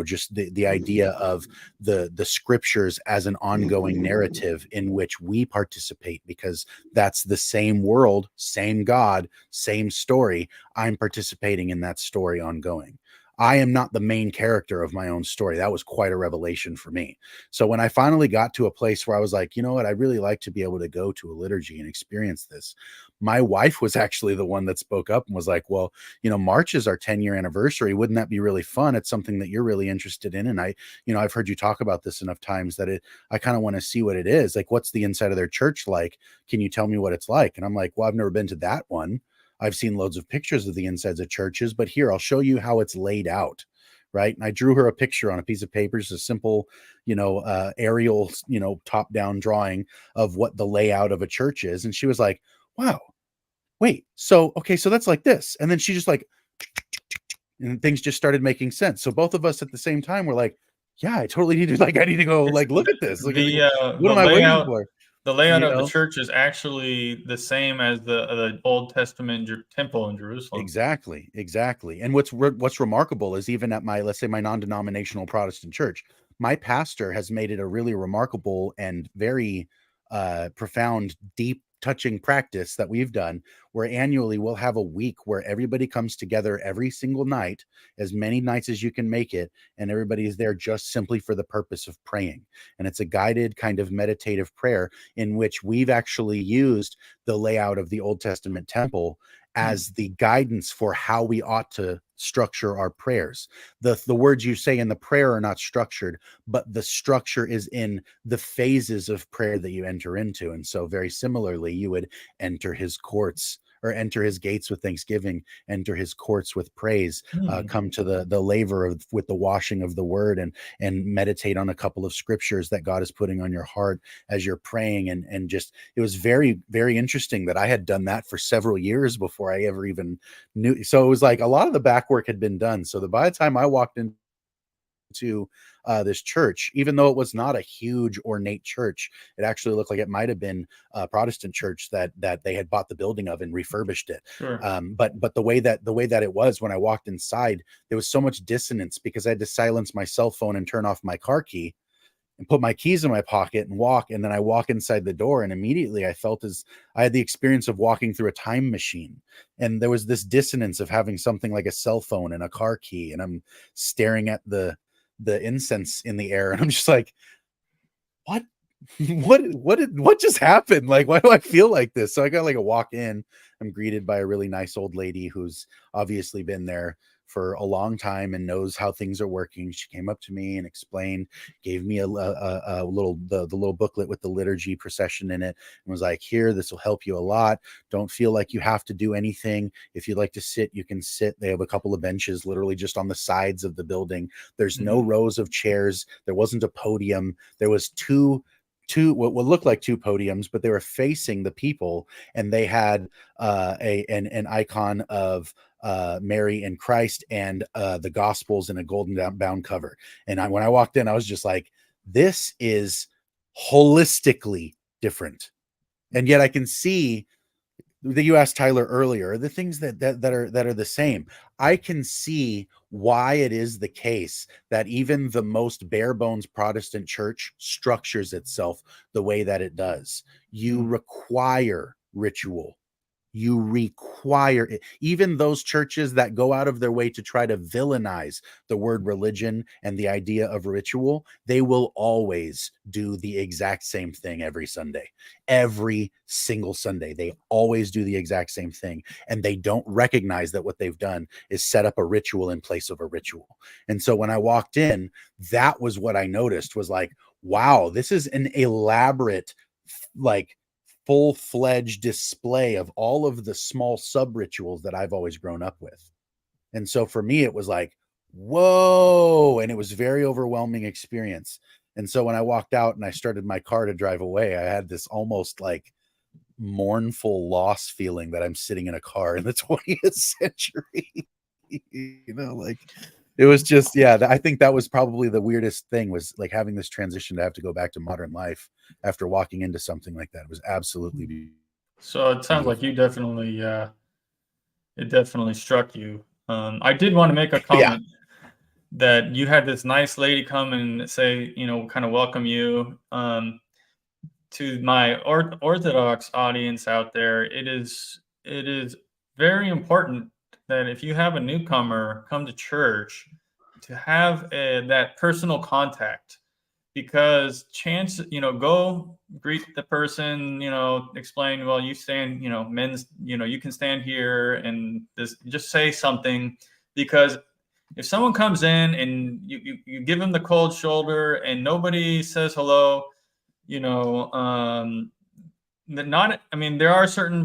just the idea of the scriptures as an ongoing narrative in which we participate, because that's the same world, same God, same story. I'm participating in that story ongoing. I am not the main character of my own story. That was quite a revelation for me. So when I finally got to a place where I was like, you know what, I'd really like to be able to go to a liturgy and experience this. My wife was actually the one that spoke up and was like, well, March is our 10-year anniversary. Wouldn't that be really fun? It's something that you're really interested in. And I've heard you talk about this enough times that I kind of want to see what it is. Like, what's the inside of their church like? Can you tell me what it's like? And I'm like, well, I've never been to that one. I've seen loads of pictures of the insides of churches, but here, I'll show you how it's laid out. Right. And I drew her a picture on a piece of paper, just a simple, aerial, top down drawing of what the layout of a church is. And she was like, wow, wait, so that's like this. And then she just, like, and things just started making sense. So both of us at the same time were like, yeah, I totally need to, like, I need to go, like, look at this. Like, what am I waiting for? The layout of the church is actually the same as the Old Testament temple in Jerusalem. Exactly. And what's remarkable is, even at let's say my non-denominational Protestant church, my pastor has made it a really remarkable and very profound, deep, touching practice that we've done, where annually we'll have a week where everybody comes together every single night, as many nights as you can make it, and everybody is there just simply for the purpose of praying. And it's a guided kind of meditative prayer in which we've actually used the layout of the Old Testament temple as the guidance for how we ought to structure our prayers. The words you say in the prayer are not structured, but the structure is in the phases of prayer that you enter into. And so very similarly, you would enter his courts, or enter his gates with thanksgiving, enter his courts with praise, come to the laver with the washing of the word, and meditate on a couple of scriptures that God is putting on your heart as you're praying. And just, it was very, very interesting that I had done that for several years before I ever even knew. So it was like a lot of the back work had been done. So by the time I walked into this church, even though it was not a huge ornate church, it actually looked like it might have been a Protestant church that they had bought the building of and refurbished it. Sure. But the way that it was, when I walked inside, there was so much dissonance because I had to silence my cell phone and turn off my car key, and put my keys in my pocket and walk. And then I walk inside the door, and immediately I felt as I had the experience of walking through a time machine. And there was this dissonance of having something like a cell phone and a car key. And I'm staring at the incense in the air, and I'm just like, what? what just happened? Like, why do I feel like this? So I got like a walk in. I'm greeted by a really nice old lady who's obviously been there for a long time and knows how things are working. She came up to me and explained, gave me a little the little booklet with the liturgy procession in it, and was like, here, this will help you a lot. Don't feel like you have to do anything. If you'd like to sit, you can sit. They have a couple of benches literally just on the sides of the building. There's no rows of chairs. There wasn't a podium. There was two what looked like two podiums, but they were facing the people, and they had an icon of Mary and Christ and the Gospels in a golden bound cover. And when I walked in, I was just like, this is holistically different. And yet I can see that you asked Tyler earlier, the things that are the same. I can see why it is the case that even the most bare bones Protestant church structures itself the way that it does. You require ritual. You require it. Even those churches that go out of their way to try to villainize the word religion and the idea of ritual, they will always do the exact same thing every Sunday. Every single Sunday, they always do the exact same thing. And they don't recognize that what they've done is set up a ritual in place of a ritual. And so when I walked in, that was what I noticed, was like, wow, this is an elaborate, like, full-fledged display of all of the small sub-rituals that I've always grown up with. And so for me, it was like, whoa, and it was a very overwhelming experience. And so when I walked out and I started my car to drive away, I had this almost like mournful loss feeling that I'm sitting in a car in the 20th century. You know, like, it was just, yeah, I think that was probably the weirdest thing, was like having this transition to have to go back to modern life after walking into something like that. It was absolutely beautiful. So it sounds like you definitely, it definitely struck you. I did want to make a comment that you had this nice lady come and say, you know, kind of welcome you. To my Orthodox audience out there, it is very important that if you have a newcomer come to church, to have that personal contact, because go greet the person, explain, well, you stand, men's, you can stand here, and just say something, because if someone comes in and you give them the cold shoulder and nobody says hello, there are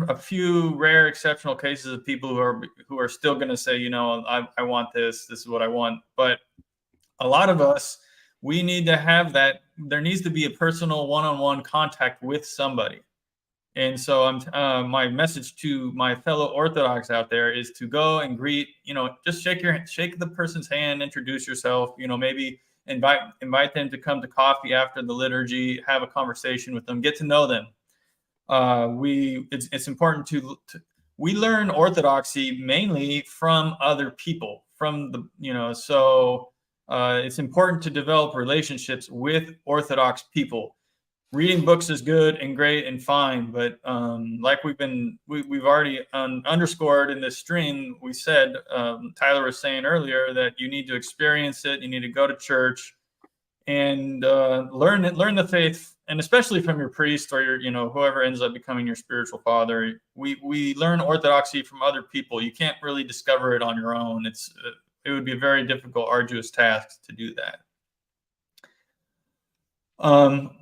a few rare exceptional cases of people who are still going to say, I want this is what I want. But a lot of us, we need to have that. There needs to be a personal one-on-one contact with somebody. And so my message to my fellow Orthodox out there is to go and greet, just shake the person's hand, introduce yourself, maybe invite them to come to coffee after the liturgy, have a conversation with them, get to know them. It's important we learn Orthodoxy mainly from other people, it's important to develop relationships with Orthodox people. Reading books is good and great and fine, but like we've already underscored in this stream, we said, Tyler was saying earlier, that you need to experience it. You need to go to church and learn the faith, and especially from your priest or your whoever ends up becoming your spiritual father. We learn Orthodoxy from other people. You can't really discover it on your own. It would be a very difficult, arduous task to do that.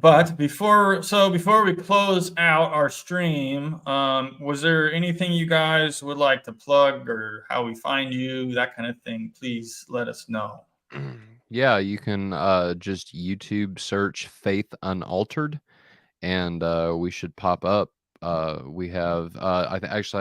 But before we close out our stream, was there anything you guys would like to plug, or how we find you, that kind of thing? Please let us know. Yeah, you can just YouTube search Faith Unaltered, and we should pop up. We have I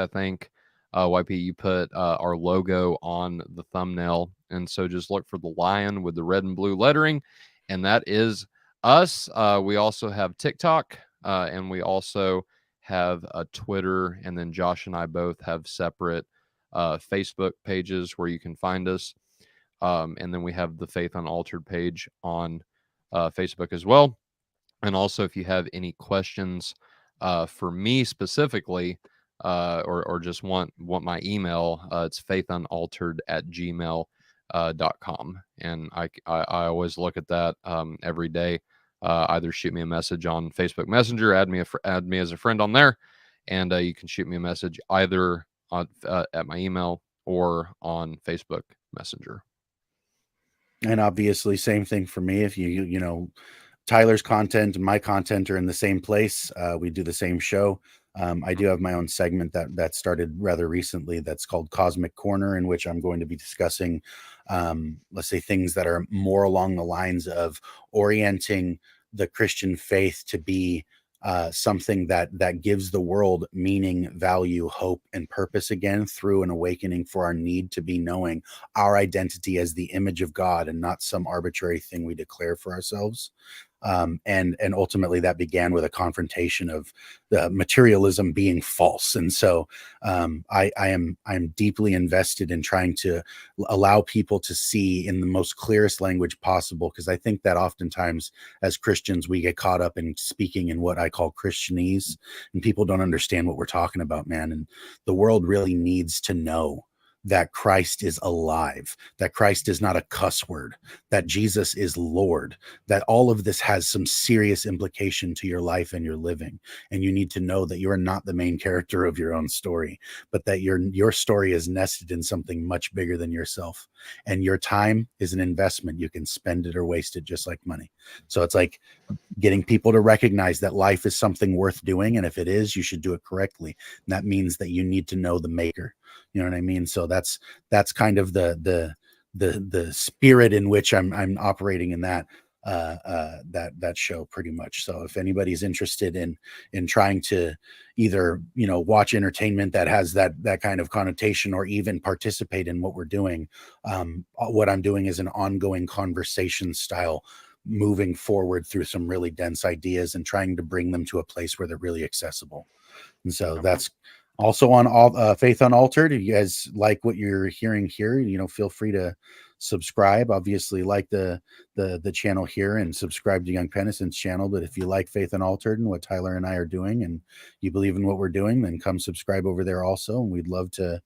think YP, you put our logo on the thumbnail, and so just look for the lion with the red and blue lettering, and that is us. We also have TikTok, and we also have a Twitter, and then Josh and I both have separate Facebook pages where you can find us. And then we have the Faith Unaltered page on Facebook as well. And also, if you have any questions for me specifically, or just want my email, it's faithunaltered@gmail.com. And I always look at that every day. Either shoot me a message on Facebook Messenger, add me as a friend on there, and you can shoot me a message either on at my email or on Facebook Messenger. And obviously, same thing for me. If you know, Tyler's content and my content are in the same place. We do the same show. I do have my own segment that started rather recently that's called Cosmic Corner, in which I'm going to be discussing, let's say, things that are more along the lines of orienting the Christian faith to be something that gives the world meaning, value, hope, and purpose again through an awakening for our need to be knowing our identity as the image of God and not some arbitrary thing we declare for ourselves. And ultimately that began with a confrontation of the materialism being false. And so I'm deeply invested in trying to allow people to see in the most clearest language possible, because I think that oftentimes as Christians we get caught up in speaking in what I call Christianese, and people don't understand what we're talking about, man. And the world really needs to know that Christ is alive, that Christ is not a cuss word, that Jesus is Lord, that all of this has some serious implication to your life and your living. And you need to know that you are not the main character of your own story, but that your story is nested in something much bigger than yourself. And your time is an investment. You can spend it or waste it just like money. So it's like getting people to recognize that life is something worth doing. And if it is, you should do it correctly. And that means that you need to know the maker. You know what I mean? So that's kind of the spirit in which I'm operating in that show pretty much. So if anybody's interested in trying to either, you know, watch entertainment that has that kind of connotation or even participate in what we're doing, what I'm doing is an ongoing conversation style, moving forward through some really dense ideas and trying to bring them to a place where they're really accessible. And so that's also on all Faith Unaltered. If you guys like what you're hearing here, you know, feel free to subscribe. Obviously, like the channel here and subscribe to Young Penitent's channel. But if you like Faith Unaltered and what Tyler and I are doing, and you believe in what we're doing, then come subscribe over there also. And we'd love to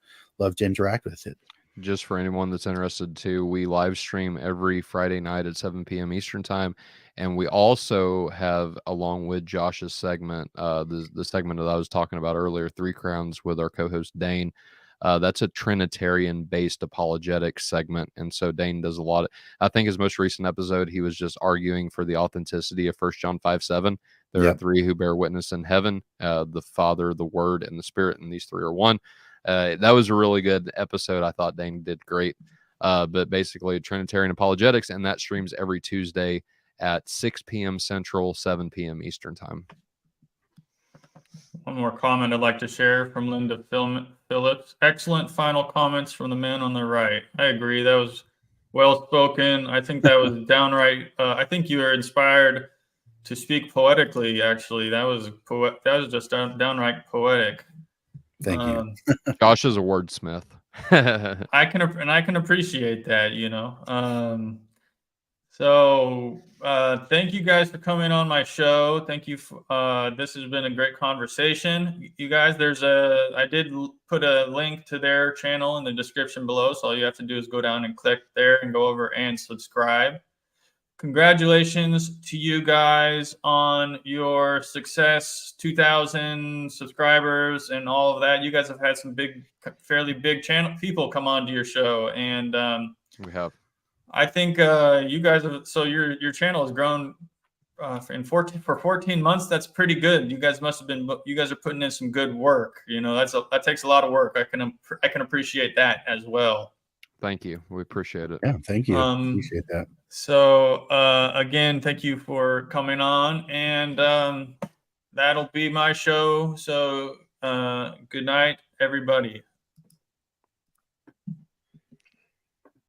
interact with it. Just for anyone that's interested too, we live stream every Friday night at 7 p.m. Eastern time. And we also have, along with Josh's segment, the segment that I was talking about earlier, Three Crowns with our co-host Dane. That's a Trinitarian-based apologetics segment. And so Dane does a lot of, I think his most recent episode, he was just arguing for the authenticity of 1 John 5:7. There are three who bear witness in heaven, the Father, the Word, and the Spirit, and these three are one. That was a really good episode. I thought Dane did great. But basically, Trinitarian apologetics, and that streams every Tuesday at 6 p.m. Central, 7 p.m. Eastern time. One more comment I'd like to share from Linda Phillips. Excellent final comments from the man on the right. I agree. That was well spoken. I think that was downright. I think you were inspired to speak poetically. Actually, that was just downright poetic. Thank you. Josh is a wordsmith. I can appreciate that, you know. So thank you guys for coming on my show. Thank you. This has been a great conversation. You guys, I did put a link to their channel in the description below. So all you have to do is go down and click there and go over and subscribe. Congratulations to you guys on your success, 2,000 subscribers and all of that. You guys have had some fairly big channel people come on to your show. And we have. I think you guys have, so your channel has grown for 14 months. That's pretty good. You guys are putting in some good work. You know, that takes a lot of work. I can appreciate that as well. Thank you. We appreciate it. Yeah, thank you. Appreciate that. So again, thank you for coming on, and that'll be my show. So good night, everybody.